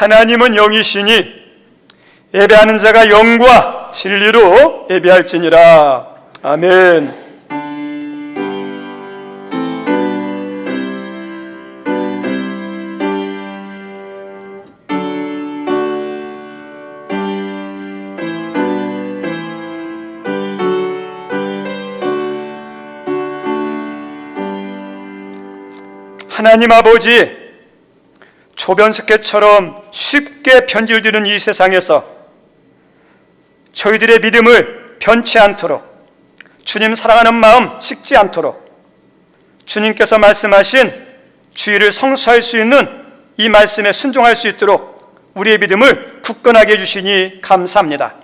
하나님은 영이시니 예배하는 자가 영과 진리로 예배할지니라. 아멘. 하나님 아버지, 조변석회처럼 쉽게 변질되는 이 세상에서 저희들의 믿음을 변치 않도록, 주님 사랑하는 마음 식지 않도록 주님께서 말씀하신 주의를 성수할 수 있는 이 말씀에 순종할 수 있도록 우리의 믿음을 굳건하게 해주시니 감사합니다.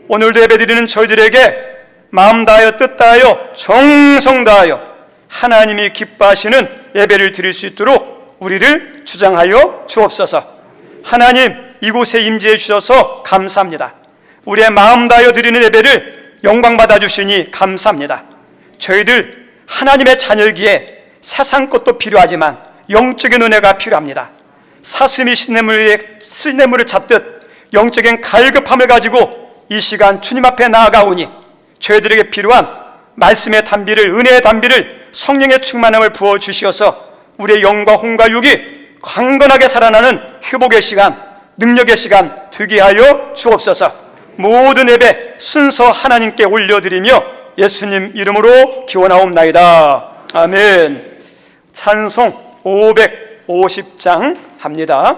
오늘도 예배드리는 저희들에게 마음 다하여 뜻 다하여 정성 다하여 하나님이 기뻐하시는 예배를 드릴 수 있도록 우리를 주장하여 주옵소서. 하나님, 이곳에 임재해 주셔서 감사합니다. 우리의 마음 다하여 드리는 예배를 영광 받아주시니 감사합니다. 저희들 하나님의 자녀이기에 세상 것도 필요하지만 영적인 은혜가 필요합니다. 사슴이 시냇물을 잡듯 영적인 갈급함을 가지고 이 시간 주님 앞에 나아가오니 저희들에게 필요한 말씀의 단비를, 은혜의 단비를, 성령의 충만함을 부어주시어서 우리의 영과 혼과 육이 강건하게 살아나는 회복의 시간, 능력의 시간 되게 하여 주옵소서. 모든 예배 순서 하나님께 올려드리며 예수님 이름으로 기원하옵나이다. 아멘. 찬송 550장 합니다.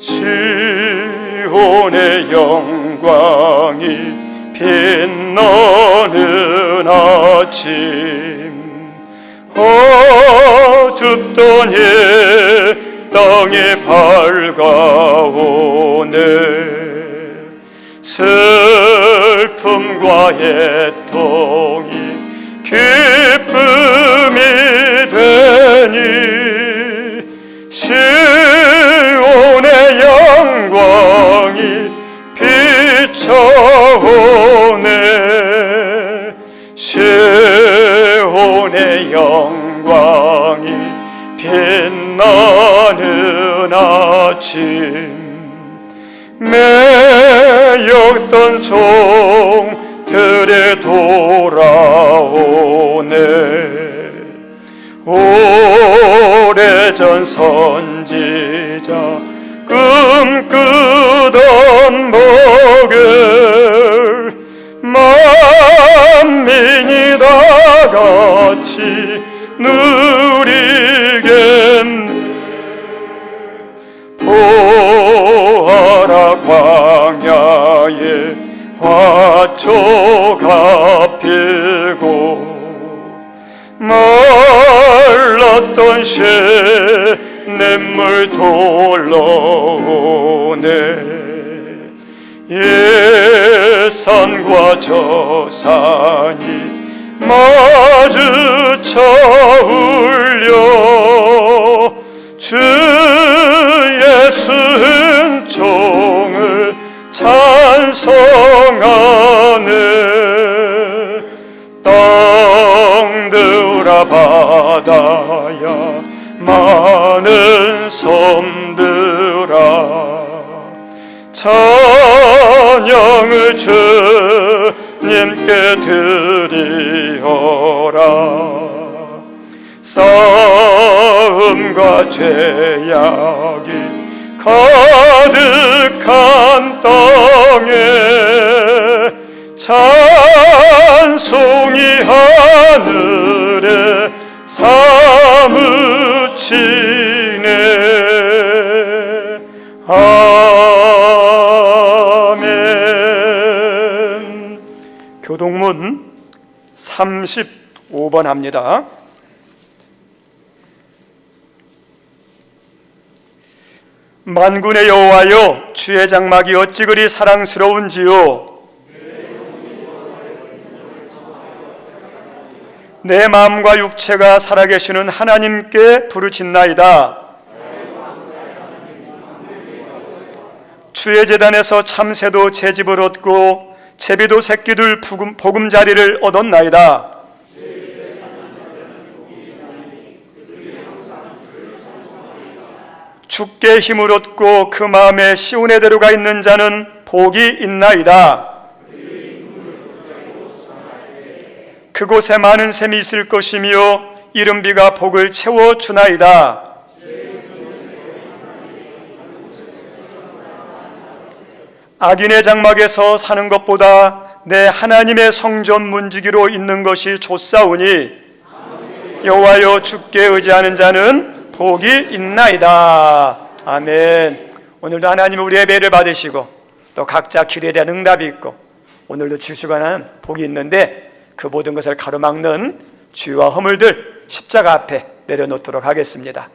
시온의 영광이 빛나는 아침, 어둡던 예 땅에 밝아오네. 슬픔과 애통이 기쁨이 되니 시온의 영광이 비춰오네. 시온의 영광이 빛나는 아침, 매였던 종들에 돌아오네. 오래전 선지자 꿈꾸던 복을 만민이 다 같이 누리겠네. 보아라 광야에 화초가 피고 말랐던 시냇물 돌러오네. 예산과 저 산이 마주쳐 울려 주 예수 은총을 찬송하네. 땅들아 바다야 많은 섬들아 찬양을 주님께 드리어라. 싸움과 죄악이 가득한 땅에 찬송이 하늘에 사무치네. 아멘. 교동문 35번 합니다. 만군의 여호와여, 주의 장막이 어찌 그리 사랑스러운지요. 내 마음과 육체가 살아계시는 하나님께 부르짖나이다. 주의 제단에서 참새도 제 집을 얻고 제비도 새끼들 보금자리를 얻었나이다. 주께 힘을 얻고 그 마음에 시온의 대로가 있는 자는 복이 있나이다. 그곳에 많은 샘이 있을 것이며 이른 비가 복을 채워주나이다. 악인의 장막에서 사는 것보다 내 하나님의 성전 문지기로 있는 것이 좋사오니 여호와여 주께 의지하는 자는 복이 있나이다. 아멘. 오늘도 하나님 우리 예배를 받으시고 또 각자 기도에 대한 응답이 있고 오늘도 주시관한 복이 있는데 그 모든 것을 가로막는 죄와 허물들 십자가 앞에 내려놓도록 하겠습니다.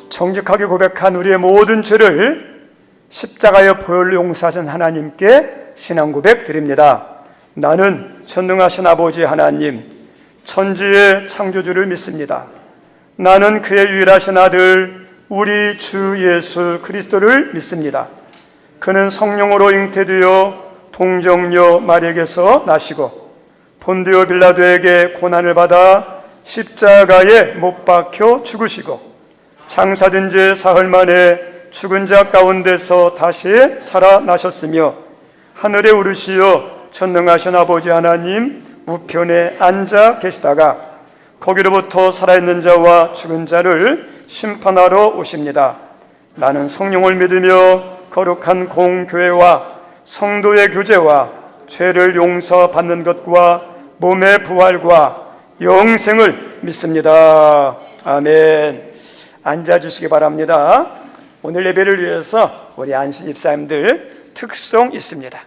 정직하게 고백한 우리의 모든 죄를 십자가의 보혈로 용서하신 하나님께 신앙 고백 드립니다. 나는 전능하신 아버지 하나님, 천지의 창조주를 믿습니다. 나는 그의 유일하신 아들 우리 주 예수 그리스도를 믿습니다. 그는 성령으로 잉태되어 동정녀 마리에게서 나시고 본디오 빌라도에게 고난을 받아 십자가에 못 박혀 죽으시고 장사된 지 사흘 만에 죽은 자 가운데서 다시 살아나셨으며 하늘에 오르시어 전능하신 아버지 하나님 우편에 앉아 계시다가 거기로부터 살아있는 자와 죽은 자를 심판하러 오십니다. 나는 성령을 믿으며 거룩한 공교회와 성도의 교제와 죄를 용서받는 것과 몸의 부활과 영생을 믿습니다. 아멘. 앉아주시기 바랍니다. 오늘 예배를 위해서 우리 안신 집사님들 특송 있습니다.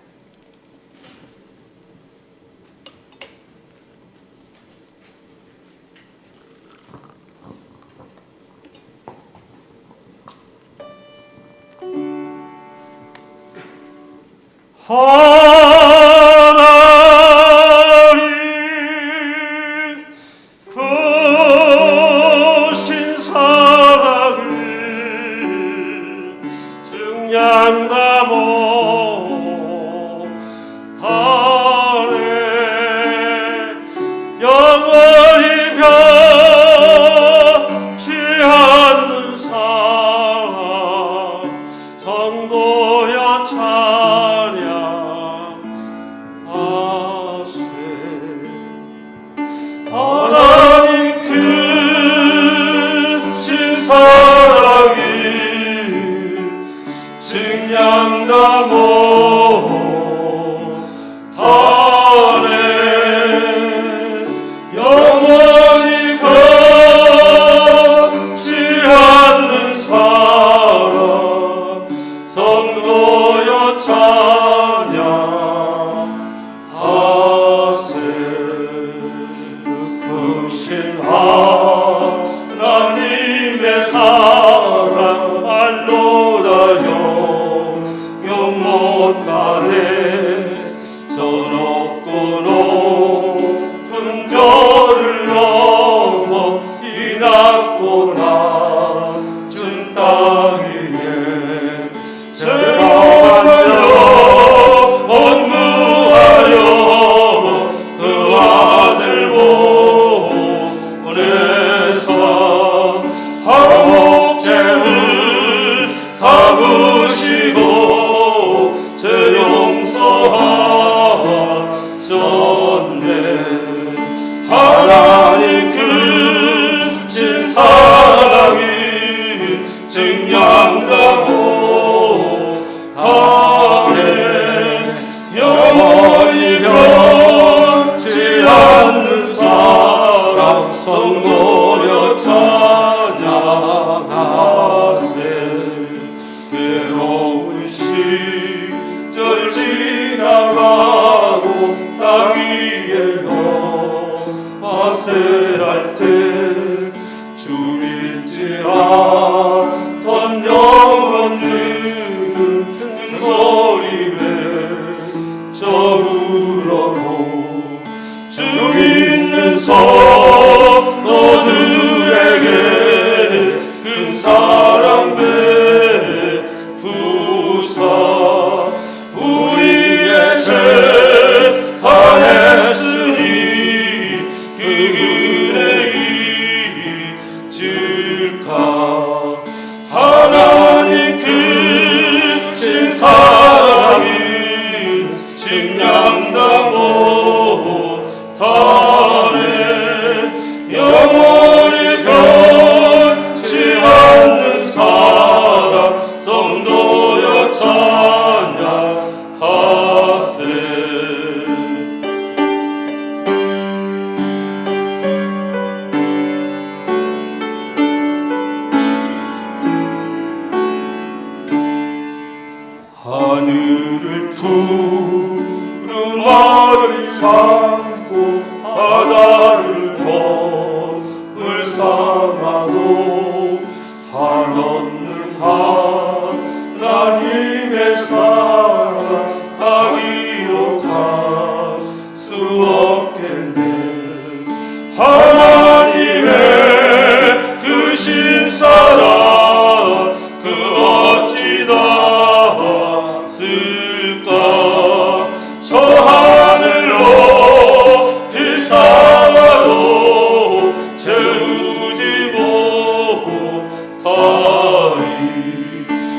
하나님 크신 사랑을 증량다모 다네 영원히 변치 않는 사랑 성도여 찬양하세. 하나님 크신 사랑이 증량다모 다네 영원히 변치 않는 사랑 성도여 찬양하세. 그 크신 하나님의 사랑 알로라 영영 못하네. 저 높고 높은 별을 넘어 이 낮고 낮은 땅 위에 제공하여 언구하여 그 아들 보내 성도여 찬양하세. 괴로운 시절 지나가고 땅 위에 마세할 때 주 믿지 않던 영혼들은 큰 소리 외쳐 울어도 주 믿는 성도들에게 큰 사랑 베푸사 우리의 죄 사했으니 그 은혜 잊을까. 하나님 크신 사랑이 측량다 못하네. 영원히 변치 않는 사랑 성도여 찬양하세. 하늘을 두루마리 삼고 바다를 먹을 삼아도 한없는 하나님의 사랑 다 기록할 수 없겠네. 하나님의 크신 사랑 그 어찌 다 쓸까. 저 하늘 높이 쌓아도 채우지 못하리.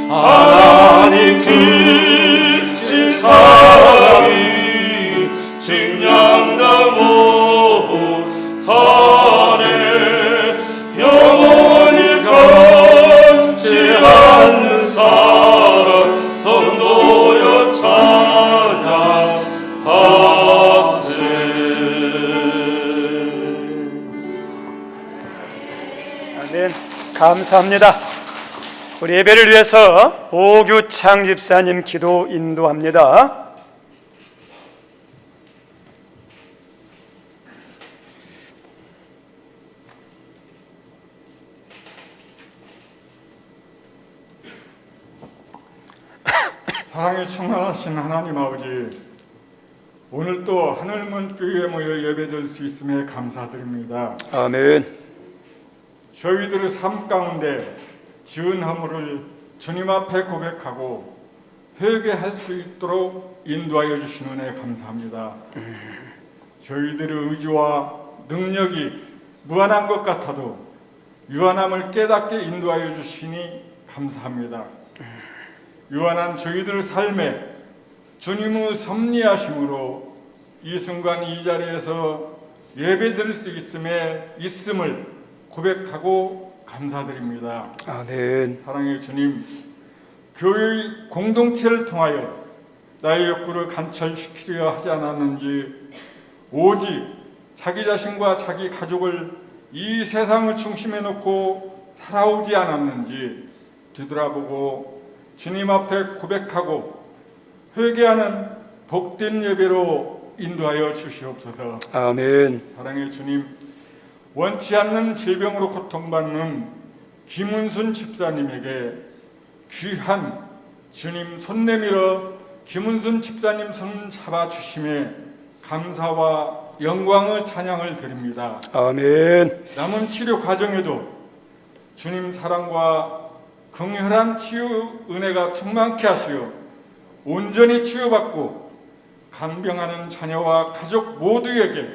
하나님 크신 사랑이 측량다 못하네. 영원히 변치 않는 사랑 성도여 찬양하세. 아멘. 감사합니다. 우리 예배를 위해서 오규창 집사님 기도 인도합니다. 사랑에 충만하신 하나님 아버지, 오늘 또 하늘문 교회에 모여 예배드릴 수 있음에 감사드립니다. 아멘. 저희들의 삶 가운데 지은 허물을 주님 앞에 고백하고 회개할 수 있도록 인도하여 주신 은혜 감사합니다. 저희들의 의지와 능력이 무한한 것 같아도 유한함을 깨닫게 인도하여 주시니 감사합니다. 유한한 저희들 삶에 주님의 섭리하심으로 이 순간 이 자리에서 예배드릴 수 있음을 고백하고 감사드립니다. 아멘. 사랑의 주님, 교회의 공동체를 통하여 나의 욕구를 관철시키려 하지 않았는지, 오직 자기 자신과 자기 가족을 이 세상을 중심에 놓고 살아오지 않았는지 뒤돌아보고 주님 앞에 고백하고 회개하는 복된 예배로 인도하여 주시옵소서. 아멘. 사랑의 주님, 원치 않는 질병으로 고통받는 김은순 집사님에게 귀한 주님 손 내밀어 김은순 집사님 손 잡아주심에 감사와 영광을 찬양을 드립니다. 아멘. 남은 치료 과정에도 주님 사랑과 긍휼한 치유 은혜가 충만케 하시어 온전히 치유받고 간병하는 자녀와 가족 모두에게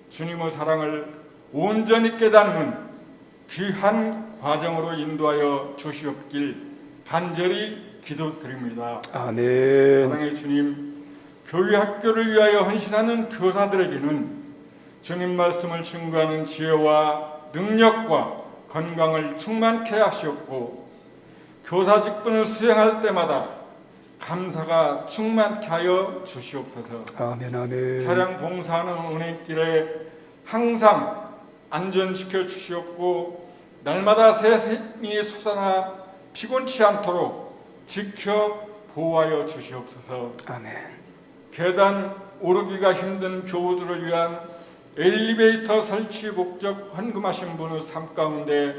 주님의 사랑을 온전히 깨닫는 귀한 과정으로 인도하여 주시옵길 간절히 기도드립니다. 아멘. 사랑의 주님, 교회 학교를 위하여 헌신하는 교사들에게는 주님 말씀을 증거하는 지혜와 능력과 건강을 충만케 하시옵고 교사 직분을 수행할 때마다 감사가 충만케 하여 주시옵소서. 아멘. 아멘. 차량 봉사하는 운행길에 항상 안전시켜 주시옵고 날마다 새 힘이 솟아나 피곤치 않도록 지켜 보호하여 주시옵소서. 아멘. 계단 오르기가 힘든 교우들을 위한 엘리베이터 설치 목적 헌금하신 분의 삶 가운데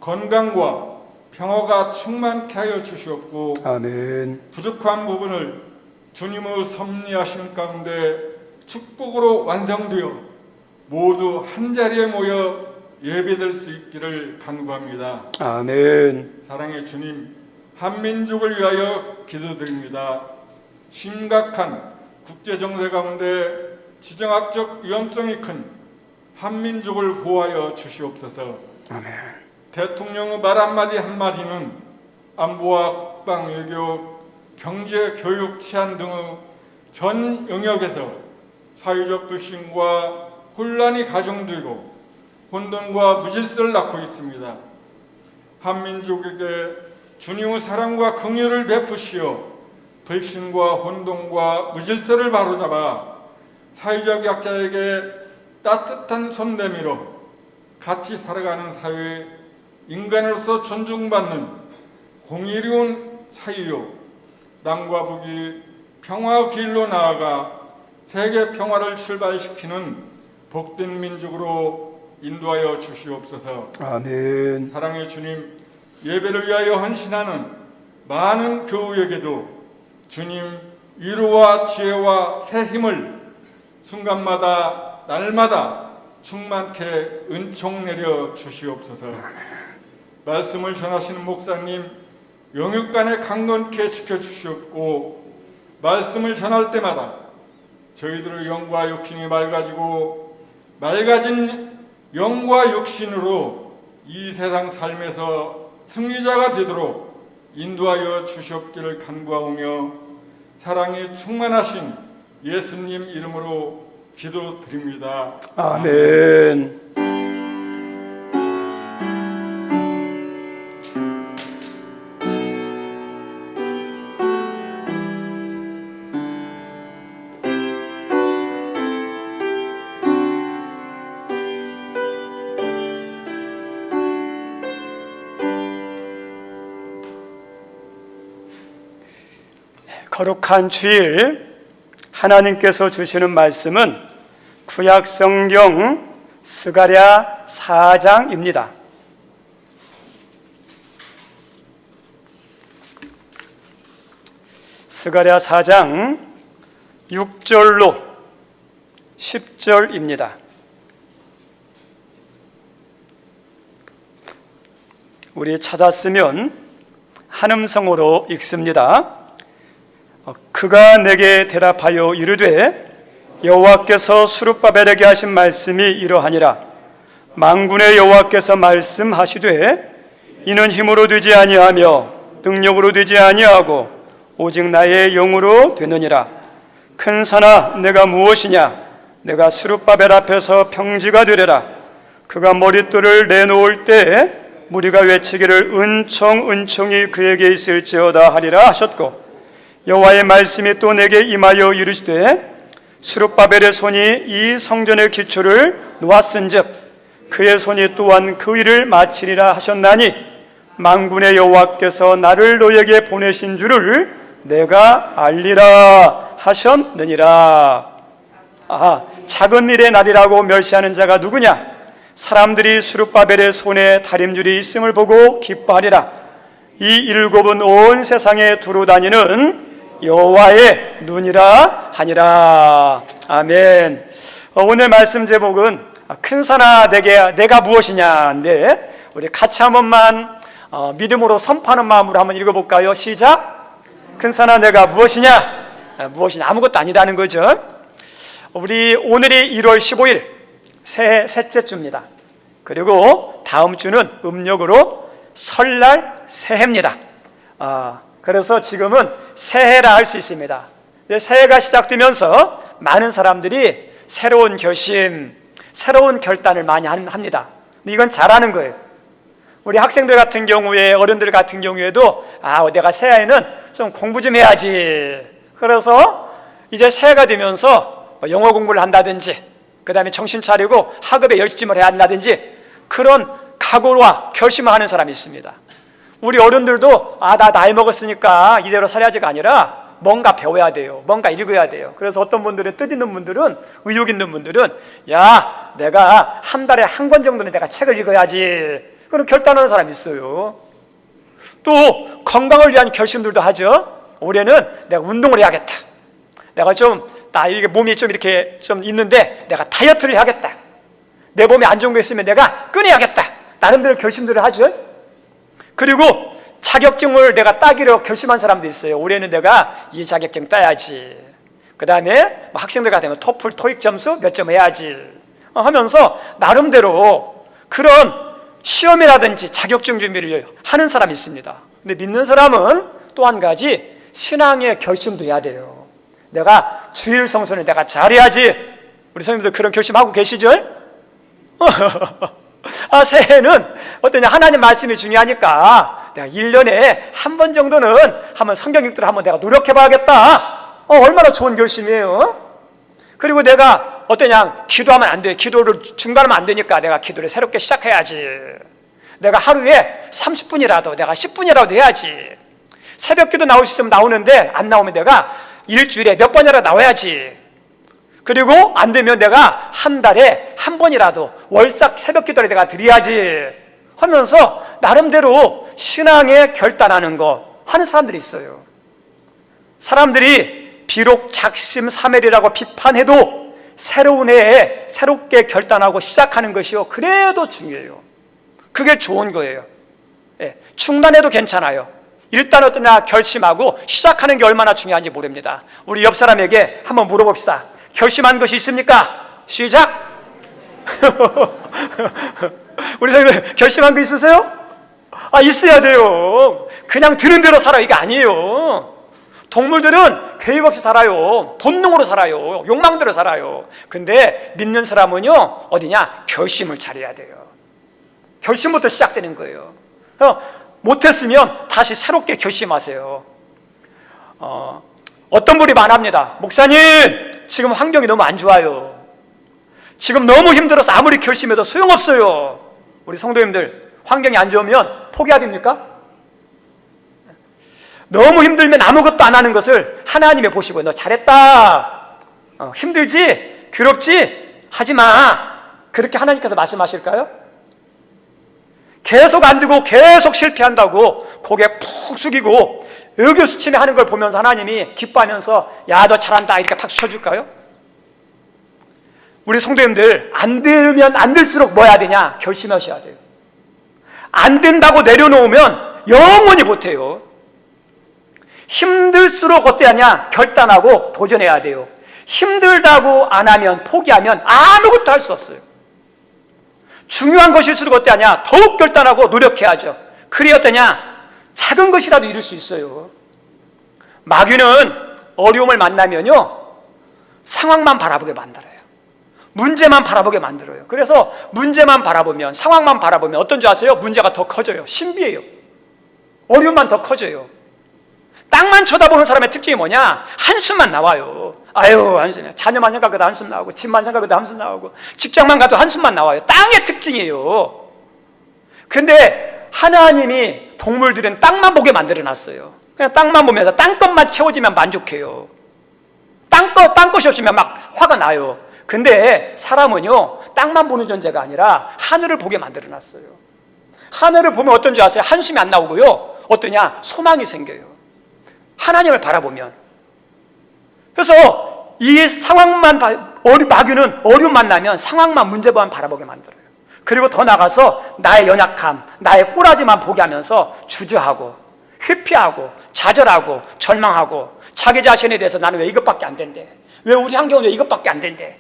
건강과 평화가 충만케 하여 주시옵고 아멘. 부족한 부분을 주님의 섭리하심 가운데 축복으로 완성되어 모두 한자리에 모여 예배될 수 있기를 간구합니다. 아멘. 사랑의 주님, 한민족을 위하여 기도드립니다. 심각한 국제정세 가운데 지정학적 위험성이 큰 한민족을 보호하여 주시옵소서. 아멘. 대통령의 말 한마디 한마디는 안보와 국방, 외교, 경제, 교육, 치안 등의 전 영역에서 사회적 불신과 혼란이 가중되고 혼돈과 무질서를 낳고 있습니다. 한민족에게 주님의 사랑과 긍휼을 베푸시어 불신과 혼돈과 무질서를 바로잡아 사회적 약자에게 따뜻한 손 내밀어 같이 살아가는 사회, 인간으로서 존중받는 공의로운 사회요, 남과 북이 평화 길로 나아가 세계 평화를 출발시키는 복된 민족으로 인도하여 주시옵소서. 아멘. 사랑의 주님, 예배를 위하여 헌신하는 많은 교우에게도 주님 위로와 지혜와 새 힘을 순간마다 날마다 충만케 은총 내려 주시옵소서. 말씀을 전하시는 목사님 영육간에 강건케 지켜주시옵고 말씀을 전할 때마다 저희들의 영과 육신이 맑아진 영과 육신으로 이 세상 삶에서 승리자가 되도록 인도하여 주시옵기를 간구하오며 사랑이 충만하신 예수님 이름으로 기도드립니다. 아멘. 거룩한 주일 하나님께서 주시는 말씀은 구약 성경 스가랴 4장입니다. 스가랴 4장 6절로 10절입니다. 우리 찾았으면 한음성으로 읽습니다. 그가 내게 대답하여 이르되 여호와께서 스룹바벨에게 하신 말씀이 이러하니라. 만군의 여호와께서 말씀하시되 이는 힘으로 되지 아니하며 능력으로 되지 아니하고 오직 나의 영으로 되느니라. 큰 산아 내가 무엇이냐? 내가 스룹바벨 앞에서 평지가 되리라. 그가 머릿돌을 내놓을 때 무리가 외치기를 은총이 그에게 있을지어다 하리라 하셨고 여호와의 말씀이 또 내게 임하여 이르시되 스룹바벨의 손이 이 성전의 기초를 놓았은즉 그의 손이 또한 그 일을 마치리라 하셨나니 만군의 여호와께서 나를 너에게 보내신 줄을 내가 알리라 하셨느니라. 작은 일의 날이라고 멸시하는 자가 누구냐? 사람들이 스룹바벨의 손에 다림줄이 있음을 보고 기뻐하리라. 이 일곱은 온 세상에 두루 다니는 여호와의 눈이라 하니라. 아멘. 오늘 말씀 제목은 큰 산아 내가 무엇이냐인데 우리 같이 한 번만 믿음으로 선포하는 마음으로 한번 읽어볼까요? 시작. 큰 산아 내가 무엇이냐? 무엇이냐 아무것도 아니라는 거죠. 우리 오늘이 1월 15일 셋째 주입니다. 그리고 다음 주는 음력으로 설날 새해입니다. 그래서 지금은 새해라 할 수 있습니다. 새해가 시작되면서 많은 사람들이 새로운 결심, 새로운 결단을 많이 합니다. 이건 잘하는 거예요. 우리 학생들 같은 경우에 어른들 같은 경우에도 내가 새해에는 좀 공부 좀 해야지. 그래서 이제 새해가 되면서 영어 공부를 한다든지 그 다음에 정신 차리고 학업에 열심을 해야 한다든지 그런 각오와 결심을 하는 사람이 있습니다. 우리 어른들도 나 나이 먹었으니까 이대로 살아야지가 아니라 뭔가 배워야 돼요. 뭔가 읽어야 돼요. 그래서 어떤 분들은 뜻있는 분들은, 의욕 있는 분들은 야, 내가 한 달에 한 권 정도는 내가 책을 읽어야지, 그런 결단하는 사람이 있어요. 또 건강을 위한 결심들도 하죠. 올해는 내가 운동을 해야겠다. 내가 나 이게 몸이 좀 이렇게 좀 있는데 내가 다이어트를 해야겠다. 내 몸에 안 좋은 거 있으면 내가 끊어야겠다. 나름대로 결심들을 하죠. 그리고 자격증을 내가 따기로 결심한 사람도 있어요. 올해는 내가 이 자격증 따야지. 그 다음에 학생들 같은 경우 토플, 토익 점수 몇 점 해야지 하면서 나름대로 그런 시험이라든지 자격증 준비를 하는 사람이 있습니다. 근데 믿는 사람은 또 한 가지 신앙의 결심도 해야 돼요. 내가 주일 성수는 내가 잘해야지. 우리 선생님들 그런 결심하고 계시죠? 새해는 어떠냐, 하나님 말씀이 중요하니까 내가 1년에 한 번 정도는 한번 성경 읽기를 한번 내가 노력해 봐야겠다. 얼마나 좋은 결심이에요. 그리고 내가 어떠냐, 기도하면 안 돼. 기도를 중단하면 안 되니까 내가 기도를 새롭게 시작해야지. 내가 하루에 30분이라도 내가 10분이라도 해야지. 새벽 기도 나올 수 있으면 나오는데 안 나오면 내가 일주일에 몇 번이라도 나와야지. 그리고 안 되면 내가 한 달에 한 번이라도 월삭 새벽 기도를 내가 드려야지 하면서 나름대로 신앙에 결단하는 거 하는 사람들이 있어요. 사람들이 비록 작심삼일이라고 비판해도 새로운 해에 새롭게 결단하고 시작하는 것이요, 그래도 중요해요. 그게 좋은 거예요. 중단해도 괜찮아요. 일단 어떠냐 결심하고 시작하는 게 얼마나 중요한지 모릅니다. 우리 옆 사람에게 한번 물어봅시다. 결심한 것이 있습니까? 시작! 우리 선생님 결심한 거 있으세요? 있어야 돼요. 그냥 드는 대로 살아 이게 아니에요. 동물들은 계획 없이 살아요. 본능으로 살아요. 욕망대로 살아요. 근데 믿는 사람은요, 어디냐? 결심을 잘해야 돼요. 결심부터 시작되는 거예요. 못했으면 다시 새롭게 결심하세요. 어떤 분이 말합니다. 목사님, 지금 환경이 너무 안 좋아요. 지금 너무 힘들어서 아무리 결심해도 소용없어요. 우리 성도님들, 환경이 안 좋으면 포기해야 됩니까? 너무 힘들면 아무것도 안 하는 것을 하나님이 보시고 너 잘했다, 힘들지? 괴롭지? 하지마, 그렇게 하나님께서 말씀하실까요? 계속 안 되고 계속 실패한다고 고개 푹 숙이고 의기소침해 하는 걸 보면서 하나님이 기뻐하면서 야, 너 잘한다 이렇게 박수 쳐줄까요? 우리 성도님들, 안 되면 안 될수록 뭐 해야 되냐? 결심하셔야 돼요. 안 된다고 내려놓으면 영원히 못해요. 힘들수록 어때야 하냐? 결단하고 도전해야 돼요. 힘들다고 안 하면, 포기하면 아무것도 할 수 없어요. 중요한 것일수록 어때하냐? 더욱 결단하고 노력해야죠. 그래야 어떠냐? 작은 것이라도 이룰 수 있어요. 마귀는 어려움을 만나면요, 상황만 바라보게 만들어요. 문제만 바라보게 만들어요. 그래서 문제만 바라보면, 상황만 바라보면 어떤 줄 아세요? 문제가 더 커져요. 신비해요. 어려움만 더 커져요. 땅만 쳐다보는 사람의 특징이 뭐냐? 한숨만 나와요. 아유, 한숨이야. 자녀만 생각해도 한숨 나오고, 집만 생각해도 한숨 나오고, 직장만 가도 한숨만 나와요. 땅의 특징이에요. 근데 하나님이 동물들은 땅만 보게 만들어놨어요. 그냥 땅만 보면서 땅것만 채워지면 만족해요. 땅것이 없으면 막 화가 나요. 근데 사람은요, 땅만 보는 존재가 아니라 하늘을 보게 만들어놨어요. 하늘을 보면 어떤 줄 아세요? 한숨이 안 나오고요, 어떠냐? 소망이 생겨요. 하나님을 바라보면. 그래서 이 상황만, 마귀는 어려움 만나면 상황만, 문제만 바라보게 만들어요. 그리고 더 나가서 나의 연약함, 나의 꼬라지만 보게 하면서 주저하고, 회피하고, 좌절하고, 절망하고, 자기 자신에 대해서 나는 왜 이것밖에 안 된대? 왜 우리 환경은 왜 이것밖에 안 된대?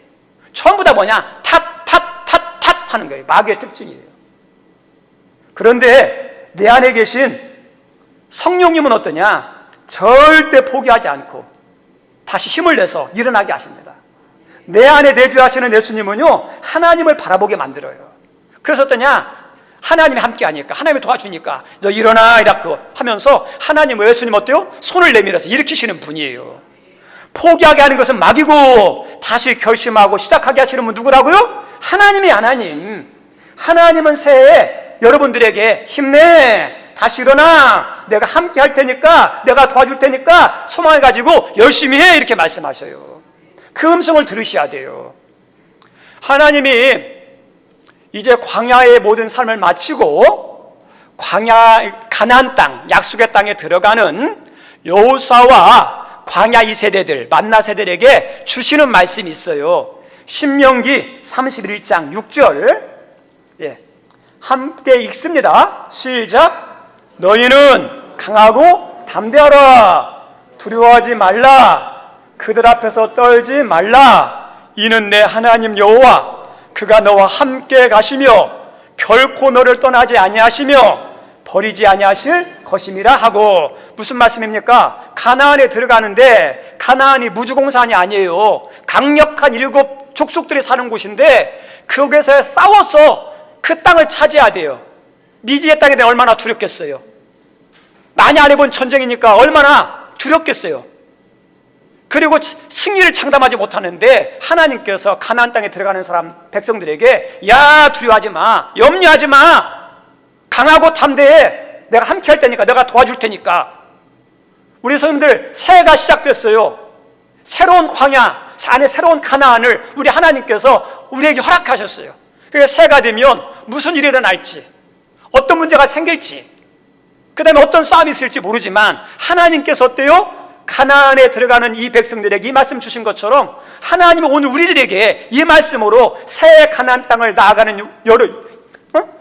전부 다 뭐냐? 탓 하는 거예요. 마귀의 특징이에요. 그런데 내 안에 계신 성령님은 어떠냐? 절대 포기하지 않고 다시 힘을 내서 일어나게 하십니다. 내 안에 내주하시는 예수님은요, 하나님을 바라보게 만들어요. 그래서 어떠냐? 하나님이 함께 하니까, 하나님이 도와주니까 너 일어나 이라고 하면서 하나님, 예수님 어때요? 손을 내밀어서 일으키시는 분이에요. 포기하게 하는 것은 막이고 다시 결심하고 시작하게 하시는 분 누구라고요? 하나님이 하나님. 하나님은 새해에 여러분들에게 힘내, 다시 일어나, 내가 함께 할 테니까, 내가 도와줄 테니까 소망을 가지고 열심히 해, 이렇게 말씀하셔요. 그 음성을 들으셔야 돼요. 하나님이 이제 광야의 모든 삶을 마치고 가나안 땅, 약속의 땅에 들어가는 여호수아와 광야 2세대들, 만나 세대들에게 주시는 말씀이 있어요. 신명기 31장 6절, 함께 읽습니다. 시작. 너희는 강하고 담대하라. 두려워하지 말라. 그들 앞에서 떨지 말라. 이는 내 하나님 여호와 그가 너와 함께 가시며 결코 너를 떠나지 아니하시며 버리지 아니하실 것임이라 하고. 무슨 말씀입니까? 가나안에 들어가는데 가나안이 무주공산이 아니에요. 강력한 7 족속들이 사는 곳인데 거기서 싸워서 그 땅을 차지해야 돼요. 미디의 땅에 대해 얼마나 두렵겠어요. 많이 안 해본 전쟁이니까 얼마나 두렵겠어요. 그리고 승리를 장담하지 못하는데 하나님께서 가나안 땅에 들어가는 사람 백성들에게 야, 두려워하지 마, 염려하지 마, 강하고 담대해, 내가 함께 할 테니까, 내가 도와줄 테니까. 우리 성도님들, 새해가 시작됐어요. 새로운 광야 안에 새로운 가나안을 우리 하나님께서 우리에게 허락하셨어요. 그게 새해가 되면 무슨 일이 일어날지, 어떤 문제가 생길지, 그 다음에 어떤 싸움이 있을지 모르지만 하나님께서 어때요? 가나안에 들어가는 이 백성들에게 이 말씀 주신 것처럼 하나님은 오늘 우리들에게 이 말씀으로 새 가나안 땅을 나아가는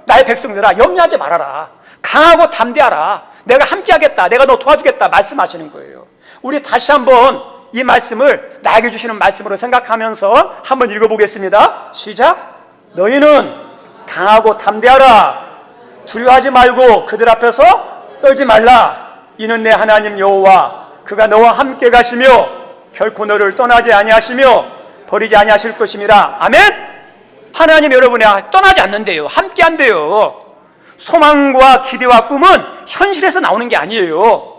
나의 백성들아, 염려하지 말아라, 강하고 담대하라, 내가 함께하겠다, 내가 너 도와주겠다 말씀하시는 거예요. 우리 다시 한번 이 말씀을 나에게 주시는 말씀으로 생각하면서 한번 읽어보겠습니다. 시작. 너희는 강하고 담대하라. 두려워하지 말고 그들 앞에서 떨지 말라. 이는 내 하나님 여호와 그가 너와 함께 가시며 결코 너를 떠나지 아니하시며 버리지 아니하실 것임이라. 아멘. 하나님 여러분이 떠나지 않는데요, 함께 한대요. 소망과 기대와 꿈은 현실에서 나오는 게 아니에요.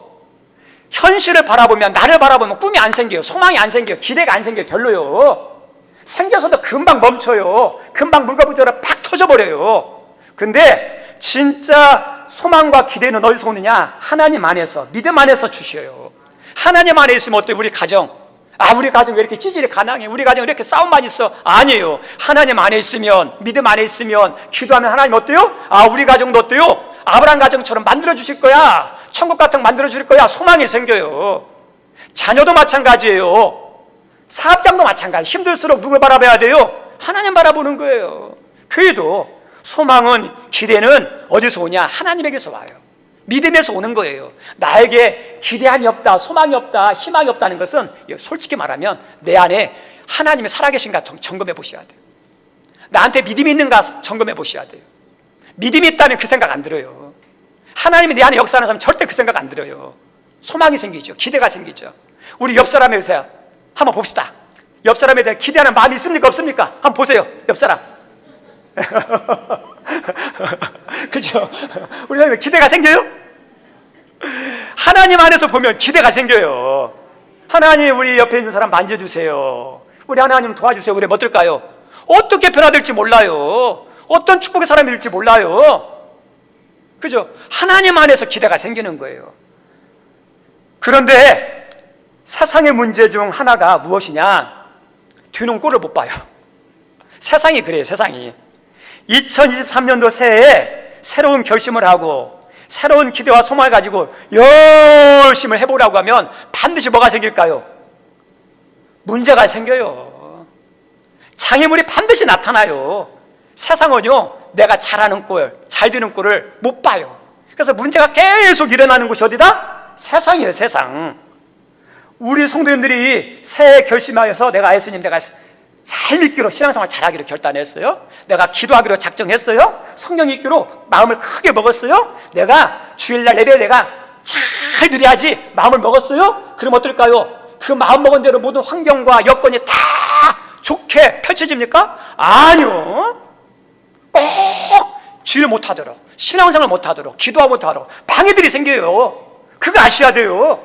현실을 바라보면, 나를 바라보면 꿈이 안 생겨요, 소망이 안 생겨요, 기대가 안 생겨요. 별로요. 생겨서도 금방 멈춰요. 금방 물가부처럼 팍 터져버려요. 근데 진짜 소망과 기대는 어디서 오느냐? 하나님 안에서, 믿음 안에서 주셔요. 하나님 안에 있으면 어때요? 우리 가정, 우리 가정 왜 이렇게 찌질이 가난해? 우리 가정 왜 이렇게 싸움만 있어? 아니에요. 하나님 안에 있으면, 믿음 안에 있으면, 기도하면 하나님 어때요? 우리 가정도 어때요? 아브라함 가정처럼 만들어 주실 거야. 천국 같은 거 만들어 주실 거야. 소망이 생겨요. 자녀도 마찬가지예요. 사업장도 마찬가지. 힘들수록 누굴 바라봐야 돼요? 하나님 바라보는 거예요. 교회도 소망은, 기대는 어디서 오냐? 하나님에게서 와요. 믿음에서 오는 거예요. 나에게 기대함이 없다, 소망이 없다, 희망이 없다는 것은 솔직히 말하면 내 안에 하나님이 살아계신가 점검해 보셔야 돼요. 나한테 믿음이 있는가 점검해 보셔야 돼요. 믿음이 있다면 그 생각 안 들어요. 하나님이 내 안에 역사하는 사람 절대 그 생각 안 들어요. 소망이 생기죠. 기대가 생기죠. 우리 옆 사람에 대해서 한번 봅시다. 옆 사람에 대해 기대하는 마음이 있습니까, 없습니까? 한번 보세요, 옆 사람. 그죠? 우리 사람은 기대가 생겨요? 하나님 안에서 보면 기대가 생겨요. 하나님, 우리 옆에 있는 사람 만져주세요. 우리 하나님 도와주세요. 그러면 어떨까요? 어떻게 변화될지 몰라요. 어떤 축복의 사람이 될지 몰라요. 그죠? 하나님 안에서 기대가 생기는 거예요. 그런데 세상의 문제 중 하나가 무엇이냐? 뒤는 꼴을 못 봐요. 세상이 그래요. 세상이 2023년도 새해에 새로운 결심을 하고 새로운 기대와 소망을 가지고 열심히 해보라고 하면 반드시 뭐가 생길까요? 문제가 생겨요. 장애물이 반드시 나타나요. 세상은요, 내가 잘하는 꼴, 잘 되는 꼴을 못 봐요. 그래서 문제가 계속 일어나는 곳이 어디다? 세상이에요. 세상. 우리 성도님들이 새해 결심하여서 내가 예수님, 내가 잘 믿기로, 신앙생활 잘하기로 결단했어요. 내가 기도하기로 작정했어요. 성령 읽기로 마음을 크게 먹었어요. 내가 주일날 예배 내가 잘 드려야지 마음을 먹었어요. 그럼 어떨까요? 그 마음 먹은 대로 모든 환경과 여건이 다 좋게 펼쳐집니까? 아니요. 꼭 주일 못하도록, 신앙생활 못하도록, 기도하고 못하도록 방해들이 생겨요. 그거 아셔야 돼요.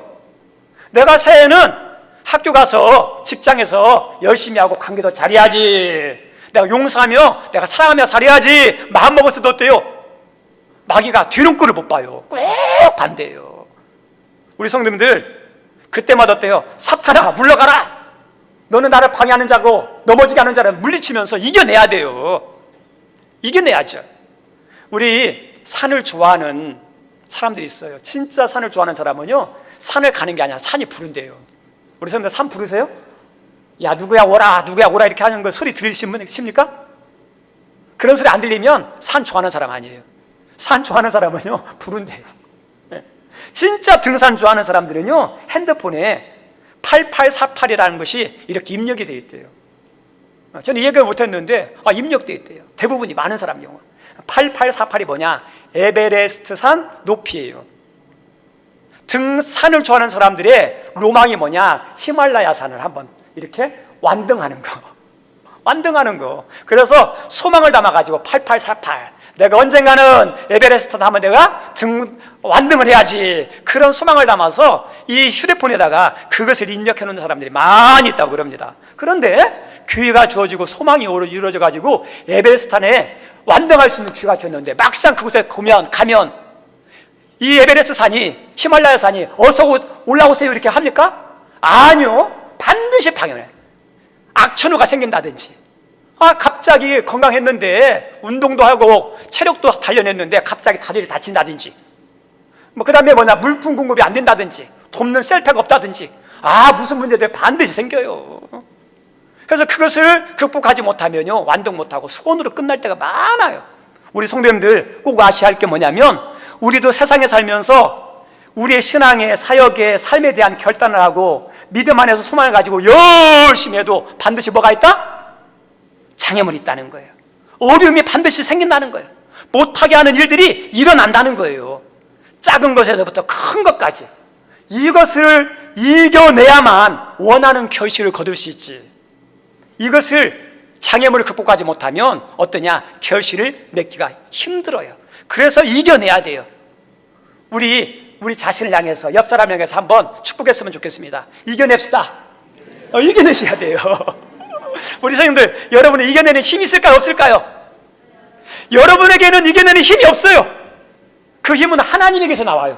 내가 새해에는 학교 가서 직장에서 열심히 하고 관계도 잘해야지, 내가 용서하며 내가 사랑하며 살아야지 마음먹었어도 어때요? 마귀가 뒤눈꼴을 못 봐요. 꼭 반대예요. 우리 성도님들 그때마다 어때요? 사탄아 물러가라, 너는 나를 방해하는 자고 넘어지게 하는 자를 물리치면서 이겨내야 돼요. 이겨내야죠. 우리 산을 좋아하는 사람들이 있어요. 진짜 산을 좋아하는 사람은요, 산을 가는 게 아니라 산이 부른대요. 우리 선생님들 산 부르세요? 야 누구야 오라, 누구야 오라 이렇게 하는 거 소리 들리십니까? 그런 소리 안 들리면 산 좋아하는 사람 아니에요. 산 좋아하는 사람은요 부른대요. 진짜 등산 좋아하는 사람들은요 핸드폰에 8848이라는 것이 이렇게 입력이 되어 있대요. 저는 이 얘기를 못했는데 입력되어 있대요. 대부분이 많은 사람 경우 8848이 뭐냐, 에베레스트 산 높이예요. 등산을 좋아하는 사람들의 로망이 뭐냐, 히말라야 산을 한번 이렇게 완등하는 거. 완등하는 거. 그래서 소망을 담아가지고 8848, 내가 언젠가는 에베레스트 하면 내가 완등을 해야지, 그런 소망을 담아서 이 휴대폰에다가 그것을 입력해 놓는 사람들이 많이 있다고 그럽니다. 그런데 기회가 주어지고 소망이 이루어져 가지고 에베레스트산에 완등할 수 있는 기회가 주었는데 막상 그곳에 가면 이 에베레스트 산이, 히말라야 산이 어서 올라오세요 이렇게 합니까? 아니요. 반드시 방해해. 악천후가 생긴다든지, 갑자기 건강했는데 운동도 하고 체력도 단련했는데 갑자기 다리를 다친다든지, 그 다음에 물품 공급이 안 된다든지, 돕는 셀프가 없다든지, 무슨 문제들 반드시 생겨요. 그래서 그것을 극복하지 못하면요 완등 못하고 소원으로 끝날 때가 많아요. 우리 성도님들 꼭 아셔야 할 게 뭐냐면, 우리도 세상에 살면서 우리의 신앙의 사역의 삶에 대한 결단을 하고 믿음 안에서 소망을 가지고 열심히 해도 반드시 뭐가 있다? 장애물이 있다는 거예요. 어려움이 반드시 생긴다는 거예요. 못하게 하는 일들이 일어난다는 거예요. 작은 것에서부터 큰 것까지. 이것을 이겨내야만 원하는 결실을 거둘 수 있지. 이것을 장애물을 극복하지 못하면 어떠냐? 결실을 맺기가 힘들어요. 그래서 이겨내야 돼요. 우리 자신을 향해서, 옆 사람 향해서 한번 축복했으면 좋겠습니다. 이겨냅시다. 이겨내셔야 돼요. 우리 선생님들, 여러분은 이겨내는 힘이 있을까요? 없을까요? 여러분에게는 이겨내는 힘이 없어요. 그 힘은 하나님에게서 나와요.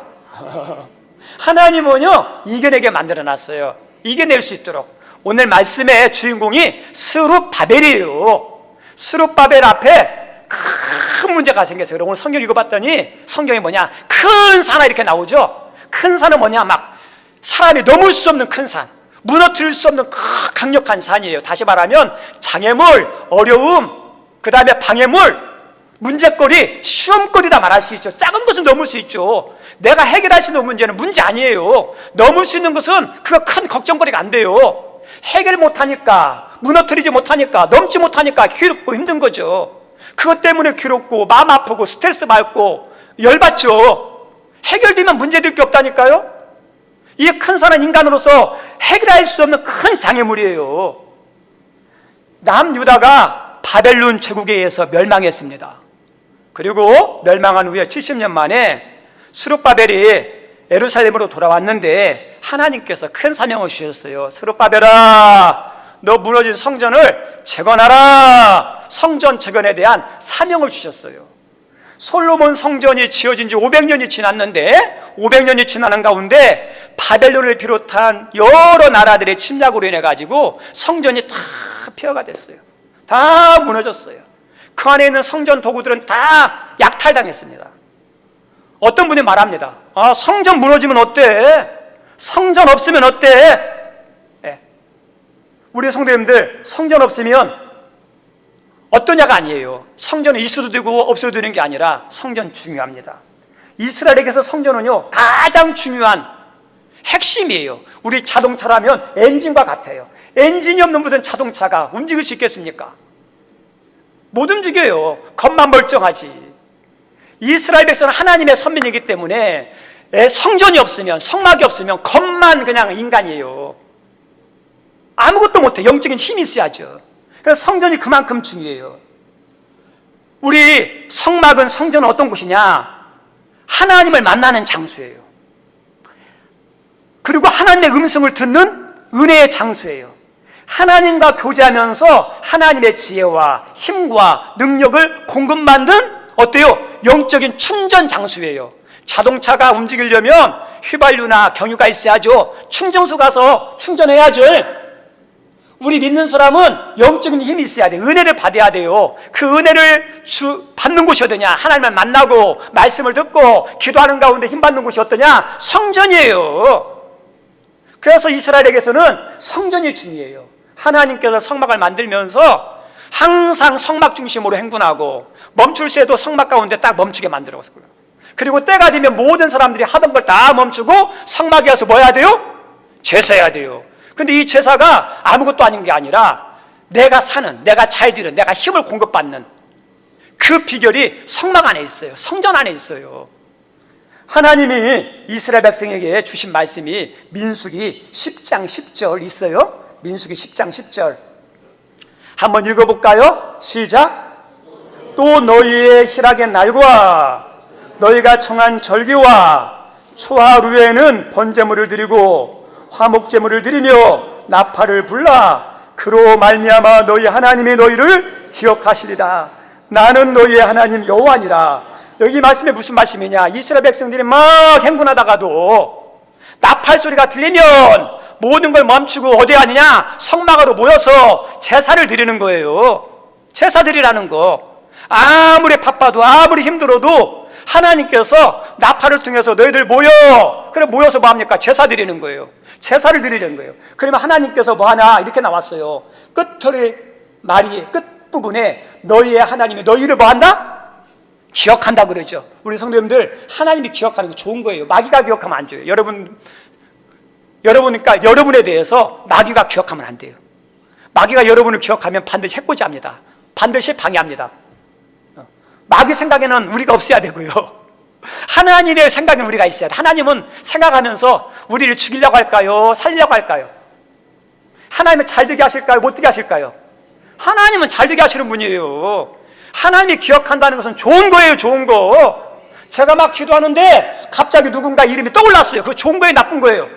하나님은요 이겨내게 만들어놨어요. 이겨낼 수 있도록. 오늘 말씀의 주인공이 스룹바벨이에요. 스룹바벨 앞에 큰 문제가 생겼어요. 오늘 성경 읽어봤더니 성경이 뭐냐, 큰 산 이렇게 나오죠. 큰 산은 뭐냐, 막 사람이 넘을 수 없는 큰 산, 무너뜨릴 수 없는 강력한 산이에요. 다시 말하면 장애물, 어려움, 그 다음에 방해물, 문제거리, 시험거리다 말할 수 있죠. 작은 것은 넘을 수 있죠. 내가 해결할 수 있는 문제는 문제 아니에요. 넘을 수 있는 것은 그거 큰 걱정거리가 안 돼요. 해결 못하니까, 무너뜨리지 못하니까, 넘지 못하니까 괴롭고 힘든 거죠. 그것 때문에 괴롭고 마음 아프고 스트레스 받고 열받죠. 해결되면 문제될 게 없다니까요. 이 큰 산은 인간으로서 해결할 수 없는 큰 장애물이에요. 남유다가 바벨론 제국에 의해서 멸망했습니다. 그리고 멸망한 후에 70년 만에 스룹바벨이 예루살렘으로 돌아왔는데 하나님께서 큰 사명을 주셨어요. 스룹바벨아, 너 무너진 성전을 재건하라. 성전 재건에 대한 사명을 주셨어요. 솔로몬 성전이 지어진 지 500년이 지났는데 500년이 지나는 가운데 바벨론을 비롯한 여러 나라들의 침략으로 인해 가지고 성전이 다 폐허가 됐어요. 다 무너졌어요. 그 안에 있는 성전 도구들은 다 약탈당했습니다. 어떤 분이 말합니다. 성전 무너지면 어때? 성전 없으면 어때? 우리 성도님들, 성전 없으면 어떠냐가 아니에요. 성전은 있어도 되고 없어도 되는 게 아니라 성전 중요합니다. 이스라엘에게서 성전은요 가장 중요한 핵심이에요. 우리 자동차라면 엔진과 같아요. 엔진이 없는 무슨 자동차가 움직일 수 있겠습니까? 못 움직여요. 겉만 멀쩡하지. 이스라엘 백성은 하나님의 선민이기 때문에 성전이 없으면, 성막이 없으면 겉만 그냥 인간이에요. 아무것도 못해. 영적인 힘이 있어야죠. 그래서 성전이 그만큼 중요해요. 우리 성막은, 성전은 어떤 곳이냐? 하나님을 만나는 장소예요. 그리고 하나님의 음성을 듣는 은혜의 장소예요. 하나님과 교제하면서 하나님의 지혜와 힘과 능력을 공급받는 어때요? 영적인 충전 장소예요. 자동차가 움직이려면 휘발유나 경유가 있어야죠. 충전소 가서 충전해야죠. 우리 믿는 사람은 영적인 힘이 있어야 돼요. 은혜를 받아야 돼요. 그 은혜를 받는 곳이 어디냐? 하나님을 만나고 말씀을 듣고 기도하는 가운데 힘 받는 곳이 어떠냐? 성전이에요. 그래서 이스라엘에게서는 성전이 중요해요. 하나님께서 성막을 만들면서 항상 성막 중심으로 행군하고 멈출 새도 성막 가운데 딱 멈추게 만들었고요. 그리고 때가 되면 모든 사람들이 하던 걸 다 멈추고 성막에 와서 뭐 해야 돼요? 제사해야 돼요. 근데 이 제사가 아무것도 아닌 게 아니라 내가 사는, 내가 잘 되는, 내가 힘을 공급받는 그 비결이 성막 안에 있어요. 성전 안에 있어요. 하나님이 이스라엘 백성에게 주신 말씀이 민수기 10장 10절 있어요. 민수기 10장 10절 한번 읽어볼까요? 시작. 또 너희의 희락의 날과 너희가 정한 절기와 초하루에는 번제물을 드리고 화목제물을 드리며 나팔을 불라 그로 말미암아 너희 하나님이 너희를 기억하시리라. 나는 너희의 하나님 여호와니라. 여기 말씀이 무슨 말씀이냐? 이스라엘 백성들이 막 행군하다가도 나팔 소리가 들리면 모든 걸 멈추고 어디 가느냐? 성막으로 모여서 제사를 드리는 거예요. 제사 드리라는 거. 아무리 바빠도 아무리 힘들어도 하나님께서 나팔을 통해서 너희들 모여. 그래 모여서 뭐 합니까? 제사 드리는 거예요. 제사를 드리는 거예요. 그러면 하나님께서 뭐 하나? 이렇게 나왔어요. 끝털의 말이 끝부분에 너희의 하나님이 너희를 뭐 한다? 기억한다 그러죠. 우리 성도님들 하나님이 기억하는 게 좋은 거예요. 마귀가 기억하면 안 돼요. 여러분이니까 여러분에 대해서 마귀가 기억하면 안 돼요. 마귀가 여러분을 기억하면 반드시 해코지합니다. 반드시 방해합니다. 마귀 생각에는 우리가 없어야 되고요. 하나님의 생각에는 우리가 있어야 돼. 하나님은 생각하면서 우리를 죽이려고 할까요? 살리려고 할까요? 하나님은 잘 되게 하실까요? 못 되게 하실까요? 하나님은 잘 되게 하시는 분이에요. 하나님이 기억한다는 것은 좋은 거예요. 좋은 거. 제가 막 기도하는데 갑자기 누군가 이름이 떠올랐어요. 그거 좋은 거예요? 나쁜 거예요?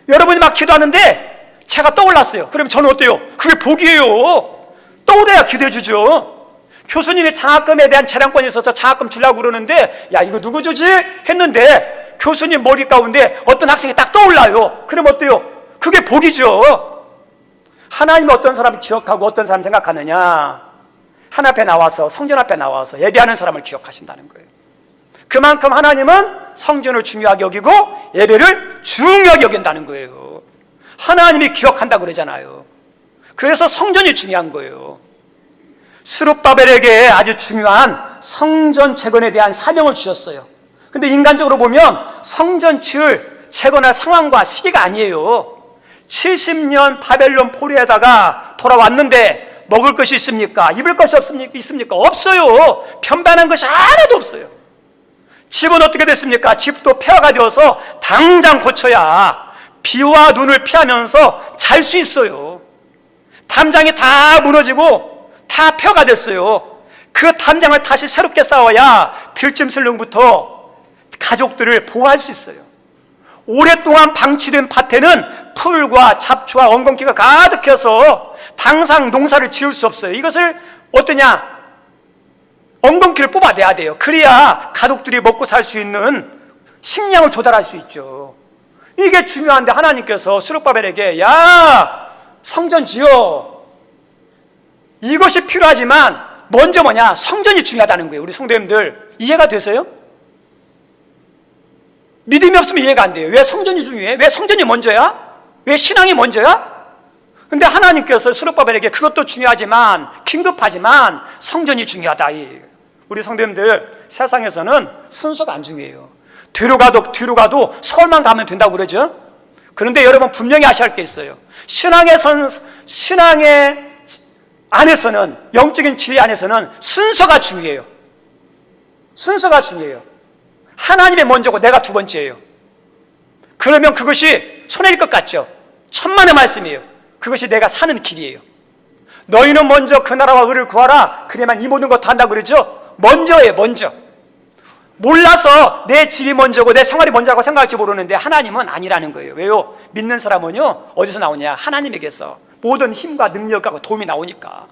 여러분이 막 기도하는데 제가 떠올랐어요. 그럼 저는 어때요? 그게 복이에요. 떠올려야 기도해 주죠. 교수님이 장학금에 대한 재량권이 있어서 장학금 주려고 그러는데 야 이거 누구 주지? 했는데 교수님 머리 가운데 어떤 학생이 딱 떠올라요. 그럼 어때요? 그게 복이죠. 하나님이 어떤 사람을 기억하고 어떤 사람 생각하느냐? 하나님 앞에 나와서 성전 앞에 나와서 예배하는 사람을 기억하신다는 거예요. 그만큼 하나님은 성전을 중요하게 여기고 예배를 중요하게 여긴다는 거예요. 하나님이 기억한다고 그러잖아요. 그래서 성전이 중요한 거예요. 스룹바벨에게 아주 중요한 성전 재건에 대한 사명을 주셨어요. 근데 인간적으로 보면 성전 지을 재건할 상황과 시기가 아니에요. 70년 바벨론 포로에다가 돌아왔는데 먹을 것이 있습니까? 입을 것이 있습니까? 없어요. 편반한 것이 하나도 없어요. 집은 어떻게 됐습니까? 집도 폐허가 되어서 당장 고쳐야 비와 눈을 피하면서 잘 수 있어요. 담장이 다 무너지고 다 폐허가 됐어요. 그 담장을 다시 새롭게 쌓아야 들짐승부터 가족들을 보호할 수 있어요. 오랫동안 방치된 밭에는 풀과 잡초와 엉겅퀴가 가득해서 당장 농사를 지을 수 없어요. 이것을 어떠냐? 엉겅퀴를 뽑아내야 돼요. 그래야 가족들이 먹고 살 수 있는 식량을 조달할 수 있죠. 이게 중요한데 하나님께서 스룹바벨에게 야 성전 지어. 이것이 필요하지만 먼저 뭐냐? 성전이 중요하다는 거예요. 우리 성도님들 이해가 되세요? 믿음이 없으면 이해가 안 돼요. 왜 성전이 중요해? 왜 성전이 먼저야? 왜 신앙이 먼저야? 근데 하나님께서 스룹바벨에게 그것도 중요하지만 긴급하지만 성전이 중요하다. 우리 성도님들 세상에서는 순서가 안 중요해요. 뒤로 가도 서울만 가면 된다고 그러죠. 그런데 여러분 분명히 아셔야 할 게 있어요. 신앙의 안에서는 영적인 진리 안에서는 순서가 중요해요. 순서가 중요해요. 하나님이 먼저고 내가 두 번째예요. 그러면 그것이 손해일 것 같죠. 천만의 말씀이에요. 그것이 내가 사는 길이에요. 너희는 먼저 그 나라와 의를 구하라. 그래야만 이 모든 것 다 한다고 그러죠. 먼저예요. 먼저. 몰라서 내 집이 먼저고 내 생활이 먼저라고 생각할지 모르는데 하나님은 아니라는 거예요. 왜요? 믿는 사람은요 어디서 나오냐? 하나님에게서 모든 힘과 능력과 도움이 나오니까.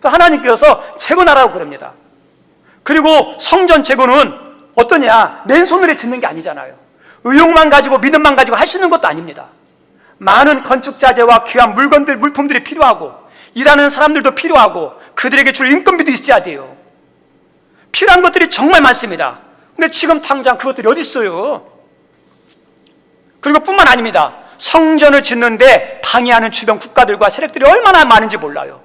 하나님께서 재건하라고 그럽니다. 그리고 성전 재건은 어떠냐? 맨손으로 짓는 게 아니잖아요. 의욕만 가지고 믿음만 가지고 할 수 있는 것도 아닙니다. 많은 건축 자재와 귀한 물품들이 필요하고 일하는 사람들도 필요하고 그들에게 줄 인건비도 있어야 돼요. 필요한 것들이 정말 많습니다. 근데 지금 당장 그것들이 어디 있어요? 그리고 뿐만 아닙니다. 성전을 짓는데 방해하는 주변 국가들과 세력들이 얼마나 많은지 몰라요.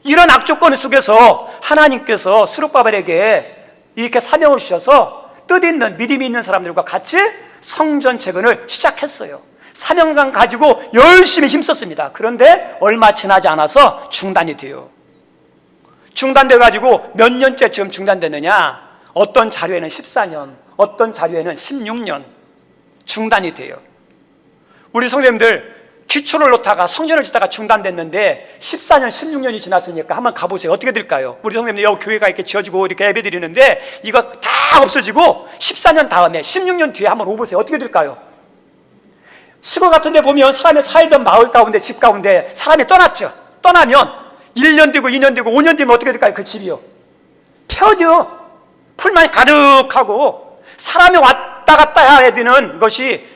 이런 악조건 속에서 하나님께서 스룹바벨에게 이렇게 사명을 주셔서 뜻있는 믿음이 있는 사람들과 같이 성전 재건을 시작했어요. 사명감 가지고 열심히 힘썼습니다. 그런데 얼마 지나지 않아서 중단이 돼요. 중단돼 가지고 몇 년째 지금 중단됐느냐? 어떤 자료에는 14년, 어떤 자료에는 16년 중단이 돼요. 우리 성도님들 기초를 놓다가 성전을 짓다가 중단됐는데 14년, 16년이 지났으니까 한번 가보세요. 어떻게 될까요? 우리 성도님들 여기 교회가 이렇게 지어지고 이렇게 예배 드리는데 이거 다 없어지고 14년 다음에 16년 뒤에 한번 오보세요. 어떻게 될까요? 시골 같은 데 보면 사람이 살던 마을 가운데 집 가운데 사람이 떠났죠. 떠나면 1년 되고 2년 되고 5년 되면 어떻게 될까요? 그 집이요. 폐허죠. 풀만이 가득하고 사람이 왔다 갔다 해야 되는 것이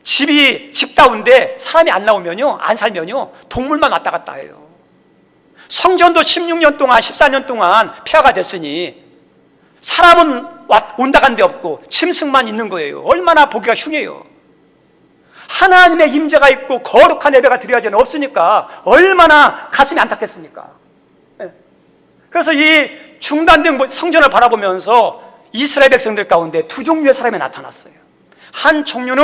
집 가운데 사람이 안 나오면요, 안 살면요, 동물만 왔다 갔다 해요. 성전도 16년 동안, 14년 동안 폐허가 됐으니 사람은 온다 간 데 없고 짐승만 있는 거예요. 얼마나 보기가 흉해요. 하나님의 임재가 있고 거룩한 예배가 드려야지는 없으니까 얼마나 가슴이 안타깝습니까? 그래서 이 중단된 성전을 바라보면서 이스라엘 백성들 가운데 두 종류의 사람이 나타났어요. 한 종류는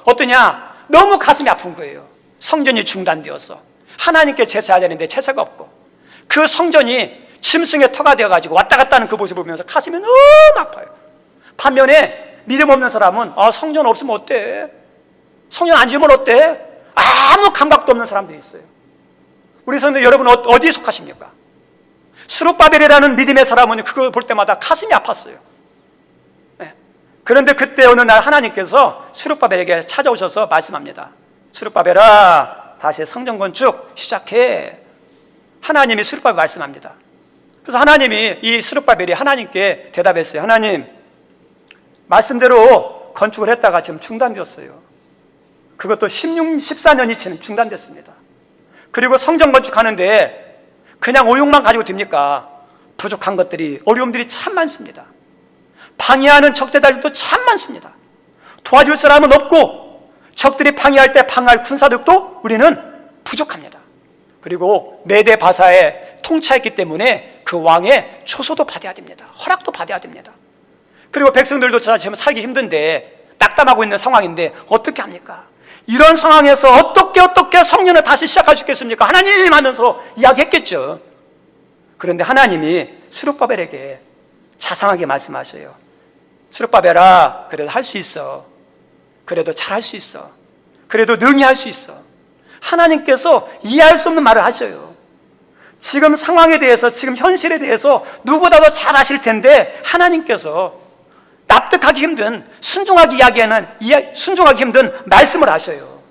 어떠냐? 너무 가슴이 아픈 거예요. 성전이 중단되어서 하나님께 제사해야 되는데 제사가 없고 그 성전이 짐승의 터가 되어가지고 왔다 갔다 하는 그 모습을 보면서 가슴이 너무 아파요. 반면에 믿음 없는 사람은 성전 없으면 어때? 성전 안 지으면 어때? 아무 감각도 없는 사람들이 있어요. 우리 성도 여러분 어디에 속하십니까? 스룹바벨이라는 믿음의 사람은 그거 볼 때마다 가슴이 아팠어요. 네. 그런데 그때 어느 날 하나님께서 스룹바벨에게 찾아오셔서 말씀합니다. 스룹바벨아, 다시 성전 건축 시작해. 하나님이 스룹바벨 말씀합니다. 그래서 하나님이 이 스룹바벨이 하나님께 대답했어요. 하나님, 말씀대로 건축을 했다가 지금 중단되었어요. 그것도 14년이 중단됐습니다. 그리고 성전 건축하는데 그냥 오용만 가지고 됩니까? 부족한 것들이, 어려움들이 참 많습니다. 방해하는 적대들도 참 많습니다. 도와줄 사람은 없고 적들이 방해할 때 방해할 군사력도 우리는 부족합니다. 그리고 메대 바사에 통치했기 때문에 그 왕의 초소도 받아야 됩니다. 허락도 받아야 됩니다. 그리고 백성들도 지금 살기 힘든데 낙담하고 있는 상황인데 어떻게 합니까? 이런 상황에서 어떻게 성전을 다시 시작할 수 있겠습니까? 하나님 하면서 이야기했겠죠. 그런데 하나님이 스룹바벨에게 자상하게 말씀하셔요. 스룹바벨아, 그래도 할 수 있어. 그래도 잘할 수 있어. 그래도 능히 할 수 있어. 하나님께서 이해할 수 없는 말을 하셔요. 지금 상황에 대해서, 지금 현실에 대해서 누구보다도 잘 아실 텐데 하나님께서 납득하기 힘든, 순종하기 힘든 말씀을 하셔요.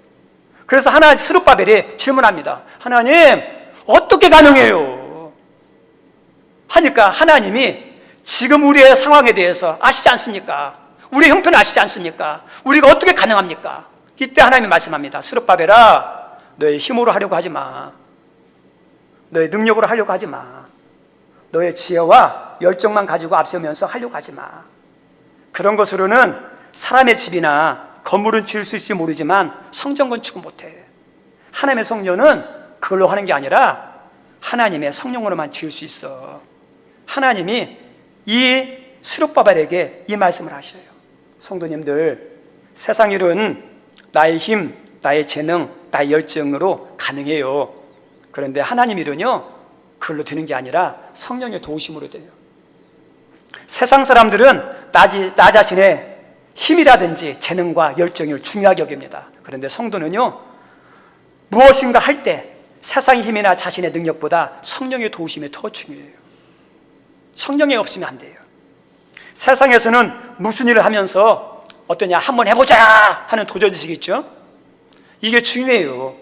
그래서 스룹바벨이 질문합니다. 하나님, 어떻게 가능해요? 하니까 하나님이 지금 우리의 상황에 대해서 아시지 않습니까? 우리의 형편을 아시지 않습니까? 우리가 어떻게 가능합니까? 이때 하나님이 말씀합니다. 스룹바벨아, 너의 힘으로 하려고 하지 마. 너의 능력으로 하려고 하지 마. 너의 지혜와 열정만 가지고 앞서면서 하려고 하지 마. 그런 것으로는 사람의 집이나 건물은 지을 수 있을지 모르지만 성전 건축은 못해. 하나님의 성전은 그걸로 하는 게 아니라 하나님의 성령으로만 지을 수 있어. 하나님이 이 스룹바벨에게 이 말씀을 하셔요. 성도님들, 세상 일은 나의 힘, 나의 재능, 나의 열정으로 가능해요. 그런데 하나님 일은요, 그걸로 되는 게 아니라 성령의 도우심으로 돼요. 세상 사람들은 나 자신의 힘이라든지 재능과 열정을 중요하게 여깁니다. 그런데 성도는요, 무엇인가 할 때 세상의 힘이나 자신의 능력보다 성령의 도우심이 더 중요해요. 성령이 없으면 안 돼요. 세상에서는 무슨 일을 하면서 어떠냐, 한번 해보자 하는 도전의식이 있죠. 이게 중요해요.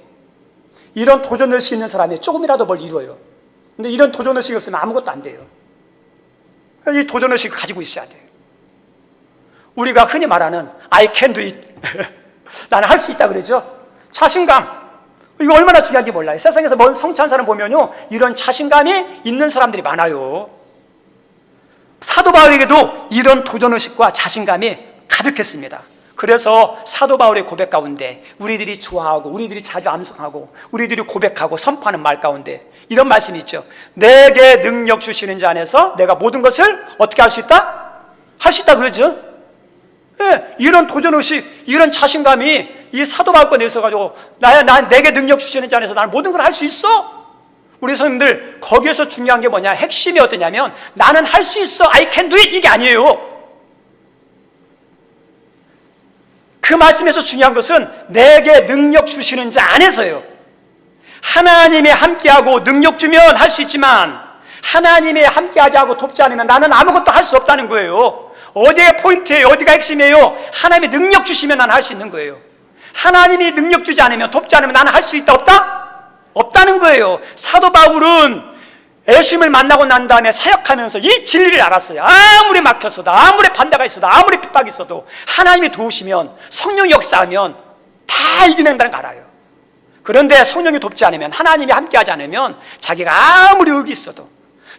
이런 도전의식이 있는 사람이 조금이라도 뭘 이루어요. 근데 이런 도전의식이 없으면 아무것도 안 돼요. 이 도전의식을 가지고 있어야 돼요. 우리가 흔히 말하는 I can do it. 나는 할 수 있다 그러죠. 자신감. 이거 얼마나 중요한지 몰라요. 세상에서 먼 성취한 사람 보면요, 이런 자신감이 있는 사람들이 많아요. 사도 바울에게도 이런 도전의식과 자신감이 가득했습니다. 그래서 사도 바울의 고백 가운데 우리들이 좋아하고 우리들이 자주 암송하고 우리들이 고백하고 선포하는 말 가운데 이런 말씀이 있죠. 내게 능력 주시는 자 안에서 내가 모든 것을 어떻게 할 수 있다? 할 수 있다 그러죠. 네, 이런 도전의식, 이런 자신감이 이 사도 바울 건에 있어가지고 내게 능력 주시는 자 안에서 나는 모든 걸 할 수 있어. 우리 성님들 거기에서 중요한 게 뭐냐, 핵심이 어떠냐면 나는 할 수 있어, I can do it, 이게 아니에요. 그 말씀에서 중요한 것은 내게 능력 주시는 자 안에서요. 하나님이 함께하고 능력 주면 할 수 있지만 하나님이 함께하지 않고 돕지 않으면 나는 아무것도 할 수 없다는 거예요. 어디가 포인트예요? 어디가 핵심이에요? 하나님이 능력 주시면 나는 할 수 있는 거예요. 하나님이 능력 주지 않으면, 돕지 않으면 나는 할 수 있다 없다? 없다는 거예요. 사도 바울은 예수님을 만나고 난 다음에 사역하면서 이 진리를 알았어요. 아무리 막혔어도, 아무리 반대가 있어도, 아무리 핍박이 있어도 하나님이 도우시면, 성령이 역사하면 다 이겨낸다는 걸 알아요. 그런데 성령이 돕지 않으면, 하나님이 함께하지 않으면 자기가 아무리 의기 있어도,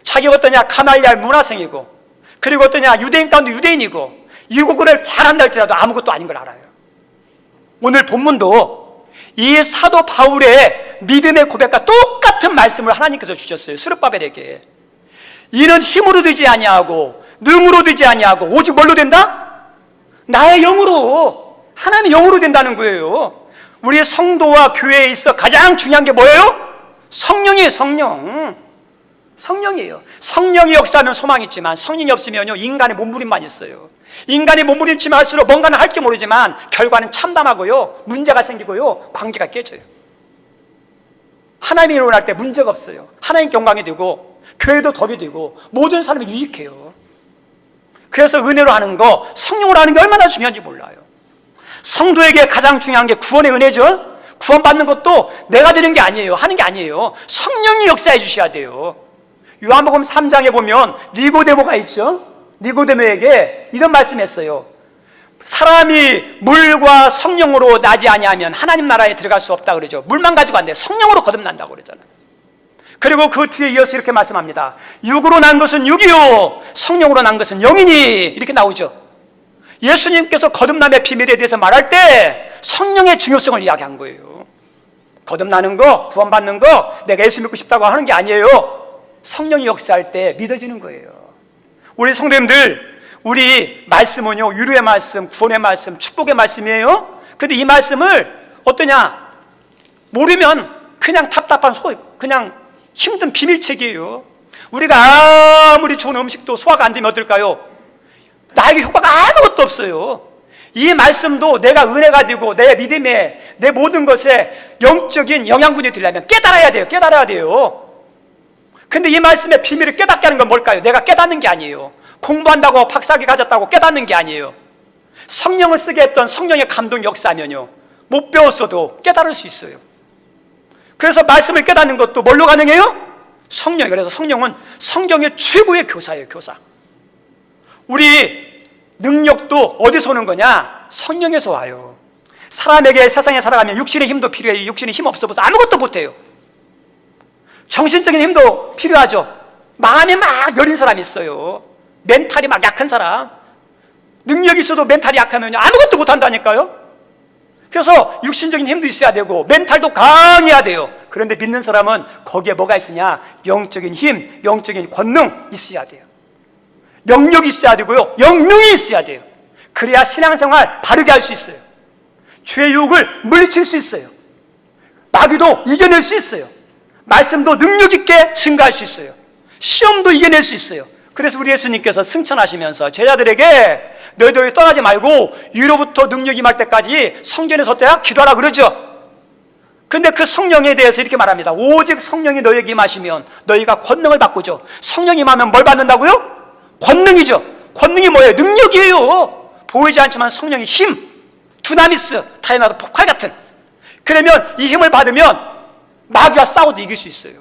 자기가 어떠냐, 가말리알 문화생이고, 그리고 어떠냐, 유대인 가운데 유대인이고, 일국어를 잘한다 할지라도 아무것도 아닌 걸 알아요. 오늘 본문도 이 사도 바울의 믿음의 고백과 똑같은 말씀을 하나님께서 주셨어요. 스룹바벨에게. 이는 힘으로 되지 아니하고 능으로 되지 아니하고 오직 뭘로 된다? 나의 영으로. 하나님의 영으로 된다는 거예요. 우리 성도와 교회에 있어 가장 중요한 게 뭐예요? 성령이에요. 성령이에요. 성령이 역사하면 소망이 있지만 성령이 없으면요, 인간의 몸부림만 있어요. 인간이 몸부림치면 할수록 뭔가는 할지 모르지만 결과는 참담하고요, 문제가 생기고요, 관계가 깨져요. 하나님이 일어날 때 문제가 없어요. 하나님 영광이 되고 교회도 덕이 되고 모든 사람이 유익해요. 그래서 은혜로 하는 거, 성령으로 하는 게 얼마나 중요한지 몰라요. 성도에게 가장 중요한 게 구원의 은혜죠. 구원받는 것도 내가 되는 게 아니에요. 하는 게 아니에요. 성령이 역사해 주셔야 돼요. 요한복음 3장에 보면 니고데모가 있죠. 니고데모에게 이런 말씀했어요. 사람이 물과 성령으로 나지 아니하면 하나님 나라에 들어갈 수 없다 그러죠. 물만 가지고 안 돼. 성령으로 거듭난다고 그러잖아요. 그리고 그 뒤에 이어서 이렇게 말씀합니다. 육으로 난 것은 육이요, 성령으로 난 것은 영이니, 이렇게 나오죠. 예수님께서 거듭남의 비밀에 대해서 말할 때 성령의 중요성을 이야기한 거예요. 거듭나는 거, 구원받는 거, 내가 예수 믿고 싶다고 하는 게 아니에요. 성령이 역사할 때 믿어지는 거예요. 우리 성도님들, 우리 말씀은요, 위로의 말씀, 구원의 말씀, 축복의 말씀이에요. 근데 이 말씀을 어떠냐, 모르면 그냥 답답한 그냥 힘든 비밀책이에요. 우리가 아무리 좋은 음식도 소화가 안 되면 어떨까요? 나에게 효과가 아무것도 없어요. 이 말씀도 내가 은혜가 되고 내 믿음에, 내 모든 것에 영적인 영양분이 되려면 깨달아야 돼요. 근데 이 말씀의 비밀을 깨닫게 하는 건 뭘까요? 내가 깨닫는 게 아니에요. 공부한다고 박사학위 가졌다고 깨닫는 게 아니에요. 성령을 쓰게 했던 성령의 감동 역사면요, 못 배웠어도 깨달을 수 있어요. 그래서 말씀을 깨닫는 것도 뭘로 가능해요? 성령. 그래서 성령은 성경의 최고의 교사예요. 교사. 우리 능력도 어디서 오는 거냐? 성령에서 와요. 사람에게 세상에 살아가면 육신의 힘도 필요해요. 육신의 힘 없어서 아무것도 못해요. 정신적인 힘도 필요하죠. 마음이 막 여린 사람이 있어요. 멘탈이 막 약한 사람. 능력이 있어도 멘탈이 약하면 아무것도 못한다니까요. 그래서 육신적인 힘도 있어야 되고 멘탈도 강해야 돼요. 그런데 믿는 사람은 거기에 뭐가 있으냐? 영적인 힘, 영적인 권능 있어야 돼요. 영역이 있어야 되고요, 영능이 있어야 돼요. 그래야 신앙생활 바르게 할 수 있어요. 죄의 유혹을 물리칠 수 있어요. 마귀도 이겨낼 수 있어요. 말씀도 능력 있게 증가할 수 있어요. 시험도 이겨낼 수 있어요. 그래서 우리 예수님께서 승천하시면서 제자들에게 너희들이 떠나지 말고 위로부터 능력이 임할 때까지 성전에서 어때요? 기도하라 그러죠. 근데 그 성령에 대해서 이렇게 말합니다. 오직 성령이 너희에게 임하시면 너희가 권능을 받고죠. 성령이 임하면 뭘 받는다고요? 권능이죠. 권능이 뭐예요? 능력이에요. 보이지 않지만 성령의 힘, 두나미스, 다이나도 폭발 같은. 그러면 이 힘을 받으면 마귀와 싸워도 이길 수 있어요.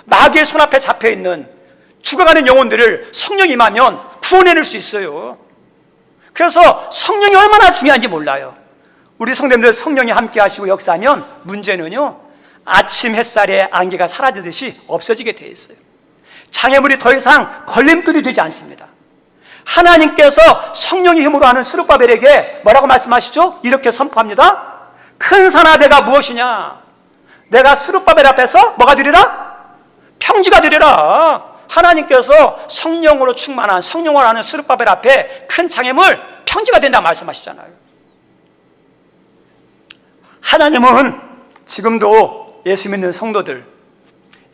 마귀의 손 앞에 잡혀있는 죽어가는 영혼들을 성령이 임하면 구원해낼 수 있어요. 그래서 성령이 얼마나 중요한지 몰라요. 우리 성도님들 성령이 함께 하시고 역사하면 문제는요, 아침 햇살에 안개가 사라지듯이 없어지게 돼 있어요. 장애물이 더 이상 걸림돌이 되지 않습니다. 하나님께서 성령의 힘으로 하는 스룹바벨에게 뭐라고 말씀하시죠? 이렇게 선포합니다. 큰 산아 내가 무엇이냐? 내가 스룹바벨 앞에서 뭐가 되리라? 평지가 되리라. 하나님께서 성령으로 충만한, 성령으로 하는 스룹바벨 앞에 큰 장애물 평지가 된다 말씀하시잖아요. 하나님은 지금도 예수 믿는 성도들,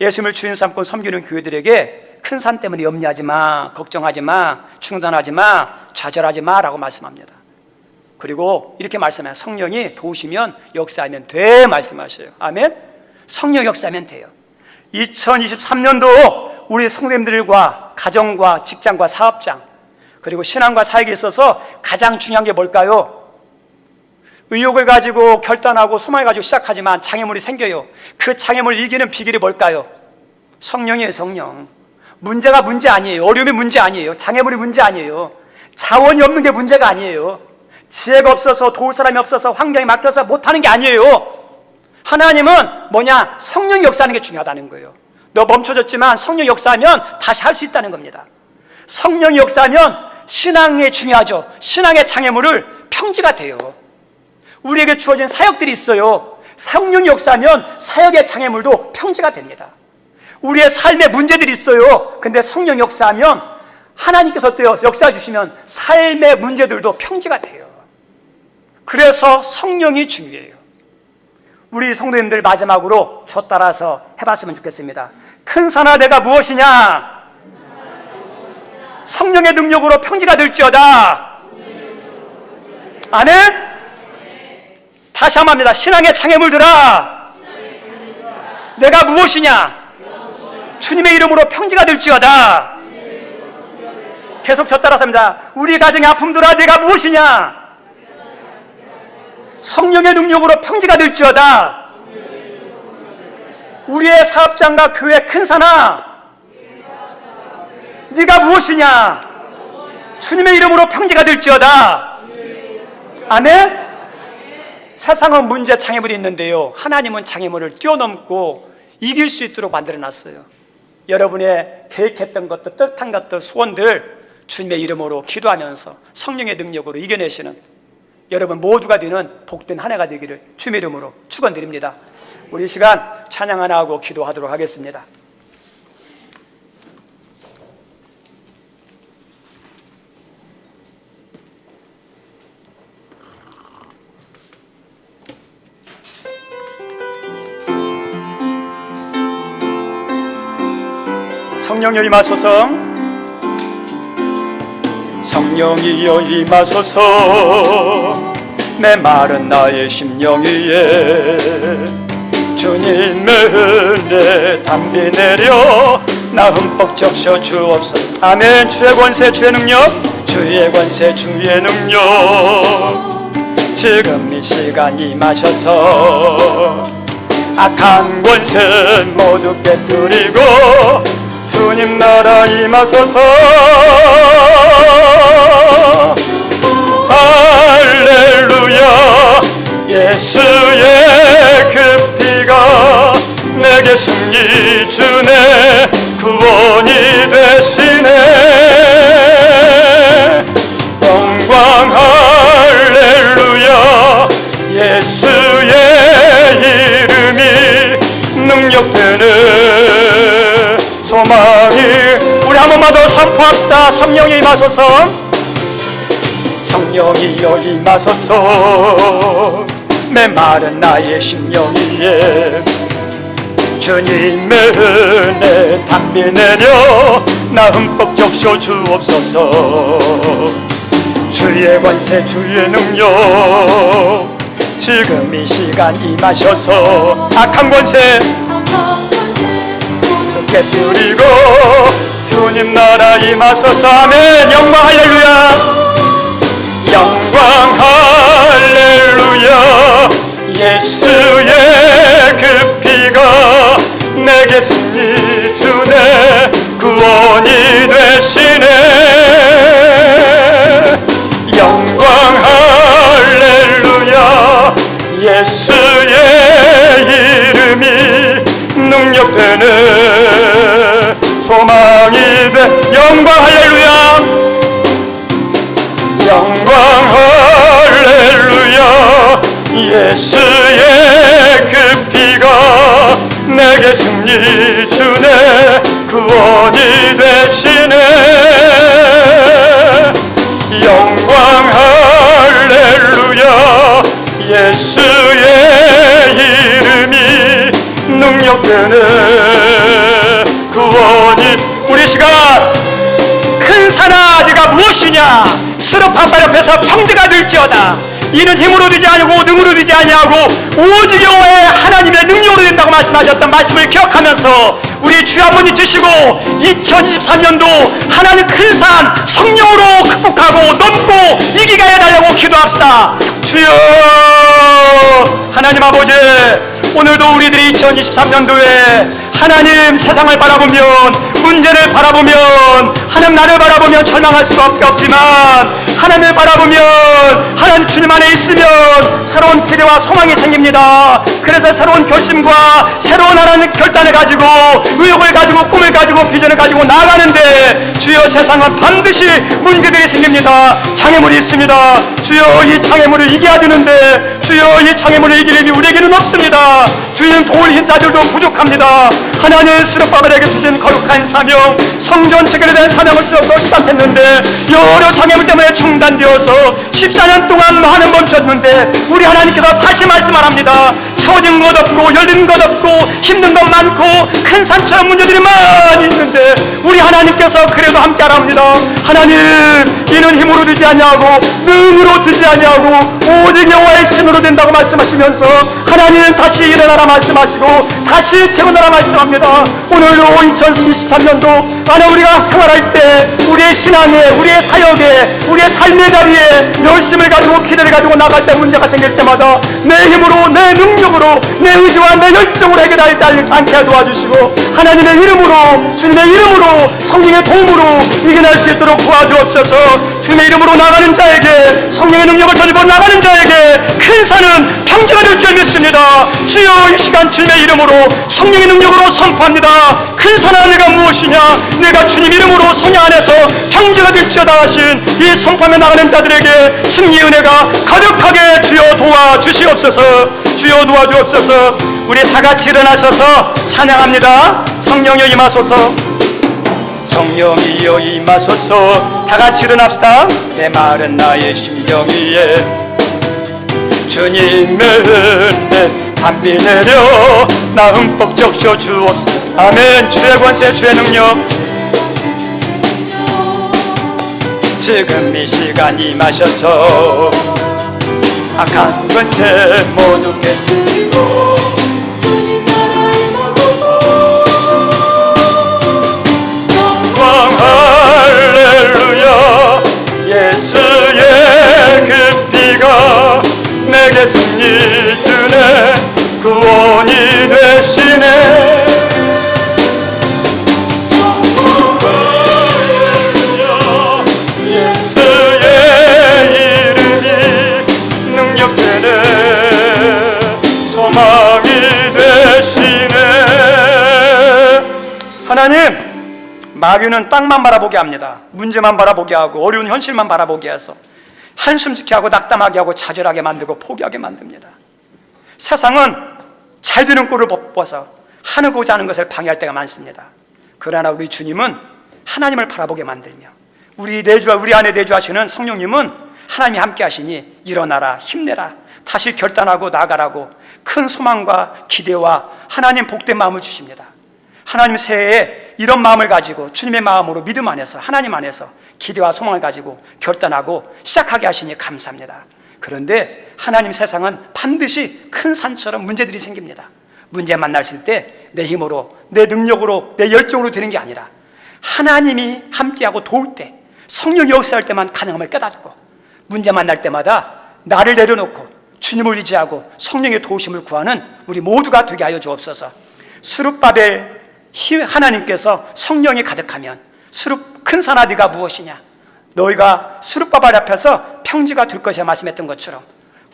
예수님을 주인 삼고 섬기는 교회들에게 큰 산 때문에 염려하지 마, 걱정하지 마, 충동하지 마, 좌절하지 마 라고 말씀합니다. 그리고 이렇게 말씀해요. 성령이 도우시면 역사하면 돼 말씀하셔요. 아멘. 성령 역사하면 돼요. 2023년도 우리 성도님들과 가정과 직장과 사업장, 그리고 신앙과 사역에 있어서 가장 중요한 게 뭘까요? 의욕을 가지고 결단하고 소망을 가지고 시작하지만 장애물이 생겨요. 그 장애물을 이기는 비결이 뭘까요? 성령이에요. 성령. 문제가 문제 아니에요. 어려움이 문제 아니에요. 장애물이 문제 아니에요. 자원이 없는 게 문제가 아니에요. 지혜가 없어서, 도울 사람이 없어서, 환경이 막혀서 못하는 게 아니에요. 하나님은 뭐냐? 성령 역사하는 게 중요하다는 거예요. 너 멈춰졌지만 성령 역사하면 다시 할 수 있다는 겁니다. 성령 역사하면 신앙이 중요하죠. 신앙의 장애물을 평지가 돼요. 우리에게 주어진 사역들이 있어요. 성령 역사하면 사역의 장애물도 평지가 됩니다. 우리의 삶에 문제들이 있어요. 근데 성령 역사하면 하나님께서 또 역사해 주시면 삶의 문제들도 평지가 돼요. 그래서 성령이 중요해요. 우리 성도님들 마지막으로 저 따라서 해봤으면 좋겠습니다. 큰 산아 내가 무엇이냐? 성령의 능력으로 평지가 될지어다. 아멘? 다시 한번 합니다. 신앙의 장애물들아, 내가 무엇이냐? 주님의 이름으로 평지가 될지어다. 계속 저 따라서 합니다. 우리 가정의 아픔들아 내가 무엇이냐? 성령의 능력으로 평지가 될지어다. 우리의 사업장과 교회 큰 산아, 네가 무엇이냐? 주님의 이름으로 평지가 될지어다. 아멘? 세상은 문제 장애물이 있는데요, 하나님은 장애물을 뛰어넘고 이길 수 있도록 만들어놨어요. 여러분의 계획했던 것들, 뜻한 것들, 소원들 주님의 이름으로 기도하면서 성령의 능력으로 이겨내시는 여러분 모두가 되는 복된 한 해가 되기를 주님의 이름으로 축원드립니다. 우리 시간 찬양 하나 하고 기도하도록 하겠습니다. 성령여 임하소서. 성령이여 임하소서. 내 마른 나의 심령 위에 주님의 은혜 담비 내려 나 흠뻑 적셔 주옵소서. 아멘. 주의 권세 주의 능력, 주의 권세 주의 능력 지금 이 시간 임하셔서 악한 권세 모두 깨뜨리고 주님 나라 임하소서. 할렐루야. 예수의 그 피가 내게 승리 주네, 구원이 되시네. 영광 할렐루야. 예수의 이름이 능력되네. 소망이. 우리 한 번만 더 선포합시다. 성령이 임하소서. 성령이여 임하소서. 메마른 나의 심령 위에 주님의 은혜 담비 내려 나 흠뻑 적셔 주옵소서. 주의 권세 주의 능력 지금 이 시간 임하셔서 악한 권세 깨뜨리고 주님 나라 임하소서. 아멘. 영광 할렐루야. 영광 할렐루야. 예수의 그 피가 내게 승리 주네. 구원이 되시네. 영광 할렐루야. 예수의 이름이 능력되네. 소망이 돼. 영광 할렐루야. 영광 할렐루야. 예수의 그 피가 내게 승리 주네. 구원이 되시네. 영광 할렐루야. 예수의 이름이 능력되네. 구원이. 우리 시간 큰 산아 네가 무엇이냐. 스룹한 발 옆에서 평대가 될지어다. 이는 힘으로 되지 아니고 능으로 되지 아니하고 오직 여호와의 하나님의 능력으로 된다고 말씀하셨던 말씀을 기억하면서 우리 주 한 번 잊으시고 2023년도 하나님 큰 산 성령으로 극복하고 넘고 이기게 해달라고 기도합시다. 주여 하나님 아버지, 오늘도 우리들이 2023년도에 하나님 세상을 바라보면, 문제를 바라보면, 하나님 나를 바라보면 절망할 수밖에 없지만 하나님을 바라보면, 하나님 주님 안에 있으면 새로운 기대와 소망이 생깁니다. 그래서 새로운 결심과 새로운 하나님 결단을 가지고, 의욕을 가지고, 꿈을 가지고, 비전을 가지고 나아가는데 주여 세상은 반드시 문제들이 생깁니다. 장애물이 있습니다. 주여 이 장애물을 이겨야 되는데 주여 이 장애물을 이길 힘이 우리에게는 없습니다. 주님 도울 인사들도 부족합니다. 하나님 수렵바벨에게 주신 거룩한 사명, 성전 체결에 대한 사명을 주셔서 시작했는데 여러 장애물 때문에 중단되어서 14년 동안 많은 멈췄는데 우리 하나님께서 다시 말씀하랍니다. 채워진 것 없고 열린 것 없고 힘든 것 많고 큰 산처럼 문제들이 많이 있는데 우리 하나님께서 그래도 함께하랍니다. 하나님 이는 힘으로 되지 아니하고 능으로 되지 아니하고 오직 여호와의 신으로 된다고 말씀하시면서 하나님 다시 일어나라 말씀하시고 다시 채워나라 말씀합니다. 오늘도 2023년도 안에 우리가 생활할 때 우리의 신앙에, 우리의 사역에, 우리의 삶의 자리에 열심을 가지고 기대를 가지고 나갈 때 문제가 생길 때마다 내 힘으로, 내 능력으로, 내 의지와 내 열정으로 해결하지 않게 도와주시고 하나님의 이름으로, 주님의 이름으로, 성령의 도움으로 이겨낼 수 있도록 도와주옵소서. 주님의 이름으로 나가는 자에게, 성령의 능력을 던지고 나가는 자에게 큰 산은 평지가 될 줄 믿습니다. 주여 이 시간 주님의 이름으로 성령의 능력으로 선포합니다. 큰 산아 내가 무엇이냐. 내가 주님 이름으로 성령 안에서 평지가 될지어다 하신 이 선포하며 나가는 자들에게 승리의 은혜가 가득하게 주여 도와주시옵소서. 주여 도와주옵소서. 우리 다같이 일어나셔서 찬양합니다. 성령여 임하소서. 성령이여 임하소서. 다같이 일어납시다. 내 말은 나의 심령 위에 주님의 은혜 담비 내려 나 흠뻑 적셔 주옵소서. 아멘. 주의 권세 주의 능력 지금 이 시간 임하셔서 악한 권세 모두 깨뜨리고 주님 나라 임하소서. 영광 할렐루야. 예수의 그 피가 내게 승리 주네. 구원이 되시네. 할렐루야. 예수의 이름이 능력되네. 소망이 되시네. 하나님, 마귀는 땅만 바라보게 합니다. 문제만 바라보게 하고 어려운 현실만 바라보게 해서 한숨 짓게 하고 낙담하게 하고 좌절하게 만들고 포기하게 만듭니다. 세상은 잘 되는 꼴을 뽑아서 하고자 하는 것을 방해할 때가 많습니다. 그러나 우리 주님은 하나님을 바라보게 만들며 우리 안에 내주하시는 성령님은 하나님이 함께 하시니 일어나라 힘내라 다시 결단하고 나가라고 큰 소망과 기대와 하나님 복된 마음을 주십니다. 하나님 새해에 이런 마음을 가지고 주님의 마음으로 믿음 안에서 하나님 안에서 기대와 소망을 가지고 결단하고 시작하게 하시니 감사합니다. 그런데 하나님 세상은 반드시 큰 산처럼 문제들이 생깁니다. 문제 만났을 때 내 힘으로, 내 능력으로, 내 열정으로 되는 게 아니라 하나님이 함께하고 도울 때, 성령이 역사할 때만 가능함을 깨닫고, 문제 만날 때마다 나를 내려놓고 주님을 의지하고 성령의 도우심을 구하는 우리 모두가 되게 하여 주옵소서. 스룹바벨 하나님께서 성령이 가득하면 큰 산하디가 무엇이냐, 너희가 스룹바벨 앞에서 평지가 될 것이야 말씀했던 것처럼,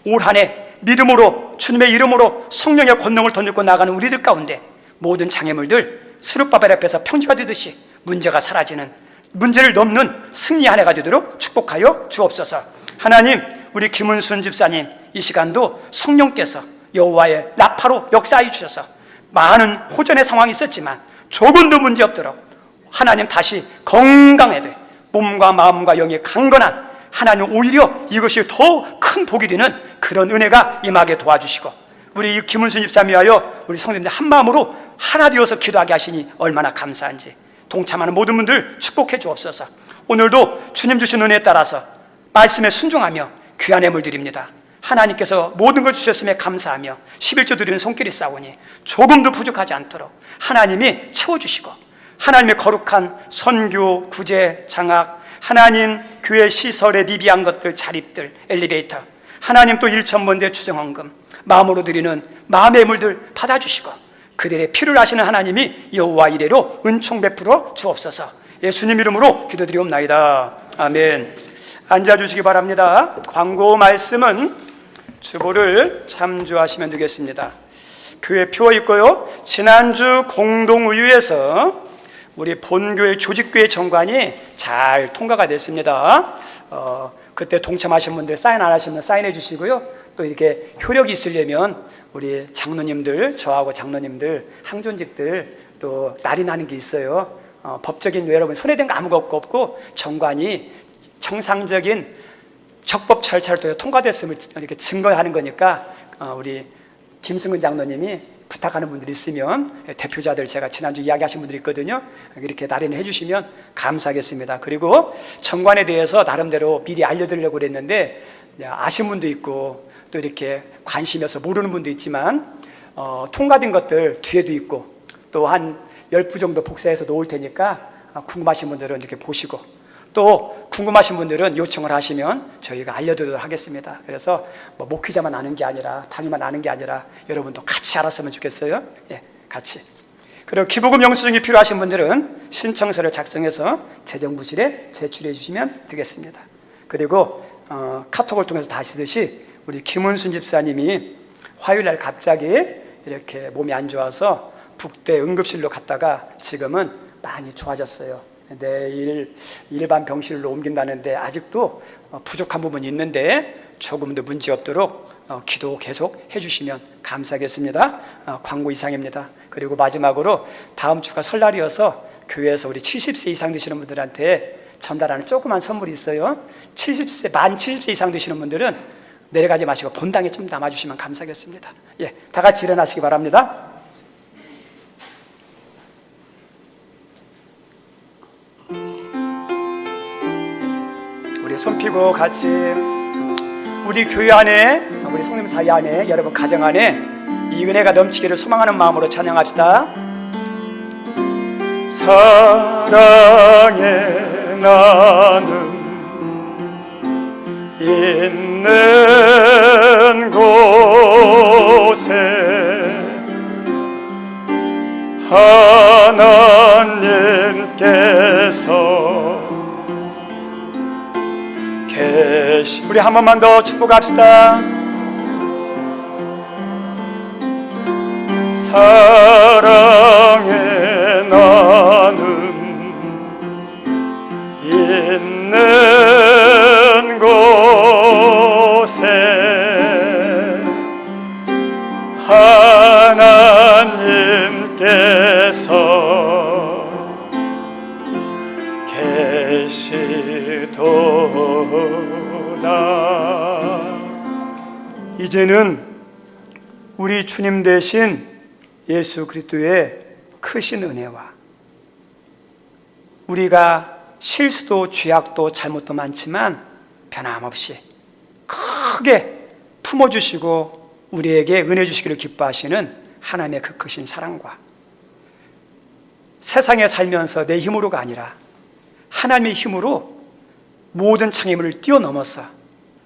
올 한 해 믿음으로 주님의 이름으로 성령의 권능을 덧입고 나가는 우리들 가운데 모든 장애물들 스룹바벨 앞에서 평지가 되듯이 문제가 사라지는, 문제를 넘는 승리 한 해가 되도록 축복하여 주옵소서. 하나님, 우리 김은순 집사님 이 시간도 성령께서 여호와의 나파로 역사해 주셔서 많은 호전의 상황이 있었지만 조금도 문제 없도록 하나님 다시 건강하되 몸과 마음과 영이 강건한, 하나님 오히려 이것이 더 큰 복이 되는 그런 은혜가 임하게 도와주시고, 우리 김은순 집사님 위하여 우리 성도님들 한마음으로 하나 되어서 기도하게 하시니 얼마나 감사한지 동참하는 모든 분들 축복해 주옵소서. 오늘도 주님 주신 은혜에 따라서 말씀에 순종하며 귀한 예물 드립니다. 하나님께서 모든 걸 주셨음에 감사하며 11조 드리는 손길이 싸우니 조금도 부족하지 않도록 하나님이 채워주시고, 하나님의 거룩한 선교, 구제, 장학, 하나님 교회 시설의 미비한 것들, 자립들, 엘리베이터, 하나님 또 1,000번대 추정헌금, 마음으로 드리는 마음의 예물들 받아주시고, 그들의 필요를 아시는 하나님이 여호와 이래로 은총 베풀어 주옵소서. 예수님 이름으로 기도드리옵나이다. 아멘. 앉아주시기 바랍니다. 광고 말씀은 주보를 참조하시면 되겠습니다. 교회 표 있고요. 지난주 공동의회에서 우리 본교회 조직교회 정관이 잘 통과가 됐습니다. 그때 동참하신 분들 사인 안 하시면 사인해 주시고요. 또 이렇게 효력이 있으려면 우리 장로님들, 저하고 장로님들, 항존직들 또 날이 나는 게 있어요. 법적인 여러분 손에 댄 거 아무것도 없고 정관이 정상적인 적법 절차를 통해 통과됐음을 이렇게 증거하는 거니까 우리 김승근 장로님이 부탁하는 분들이 있으면 대표자들 제가 지난주 이야기하신 분들이 있거든요. 이렇게 날인을 해주시면 감사하겠습니다. 그리고 정관에 대해서 나름대로 미리 알려드리려고 그랬는데 아신 분도 있고 또 이렇게 관심이 없어 모르는 분도 있지만 통과된 것들 뒤에도 있고 또 한 10부 정도 복사해서 놓을 테니까 궁금하신 분들은 이렇게 보시고 또 궁금하신 분들은 요청을 하시면 저희가 알려드리도록 하겠습니다. 그래서 뭐 목회자만 아는 게 아니라 당위만 아는 게 아니라 여러분도 같이 알았으면 좋겠어요. 예, 같이. 그리고 기부금 영수증이 필요하신 분들은 신청서를 작성해서 재정부실에 제출해 주시면 되겠습니다. 그리고 카톡을 통해서 다 아시듯이 우리 김은순 집사님이 화요일날 갑자기 이렇게 몸이 안 좋아서 북대 응급실로 갔다가 지금은 많이 좋아졌어요. 내일 일반 병실로 옮긴다는데 아직도 부족한 부분이 있는데 조금 더 문제 없도록 기도 계속 해주시면 감사하겠습니다. 광고 이상입니다. 그리고 마지막으로 다음 주가 설날이어서 교회에서 우리 70세 이상 되시는 분들한테 전달하는 조그만 선물이 있어요. 만 70세 이상 되시는 분들은 내려가지 마시고 본당에 좀 남아주시면 감사하겠습니다. 예, 다 같이 일어나시기 바랍니다. 우리 손 펴고 같이 우리 교회 안에, 우리 성님 사이 안에, 여러분 가정 안에 이 은혜가 넘치기를 소망하는 마음으로 찬양합시다. 사랑의 나눔 있는 곳에 하나님께서 계시. 우리 한 번만 더 축복합시다. 사랑의 나눔 있는 곳에 하나님께서 계시도다. 이제는 우리 주님 대신 예수 그리스도의 크신 은혜와 우리가 실수도 죄악도 잘못도 많지만 변함없이 크게 품어주시고 우리에게 은혜 주시기를 기뻐하시는 하나님의 그 크신 사랑과 세상에 살면서 내 힘으로가 아니라 하나님의 힘으로 모든 장애물을 뛰어넘어서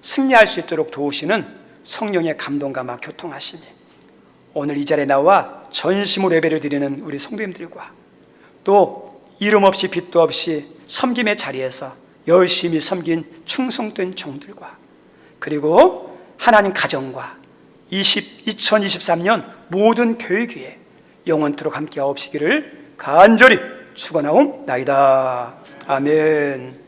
승리할 수 있도록 도우시는 성령의 감동과 막 교통하시니 오늘 이 자리에 나와 전심으로 예배를 드리는 우리 성도님들과 또 이름 없이 빚도 없이 섬김의 자리에서 열심히 섬긴 충성된 종들과 그리고 하나님 가정과 2023년 모든 교회기에 영원토록 함께 하옵시기를 간절히 축원하옵나이다. 아멘.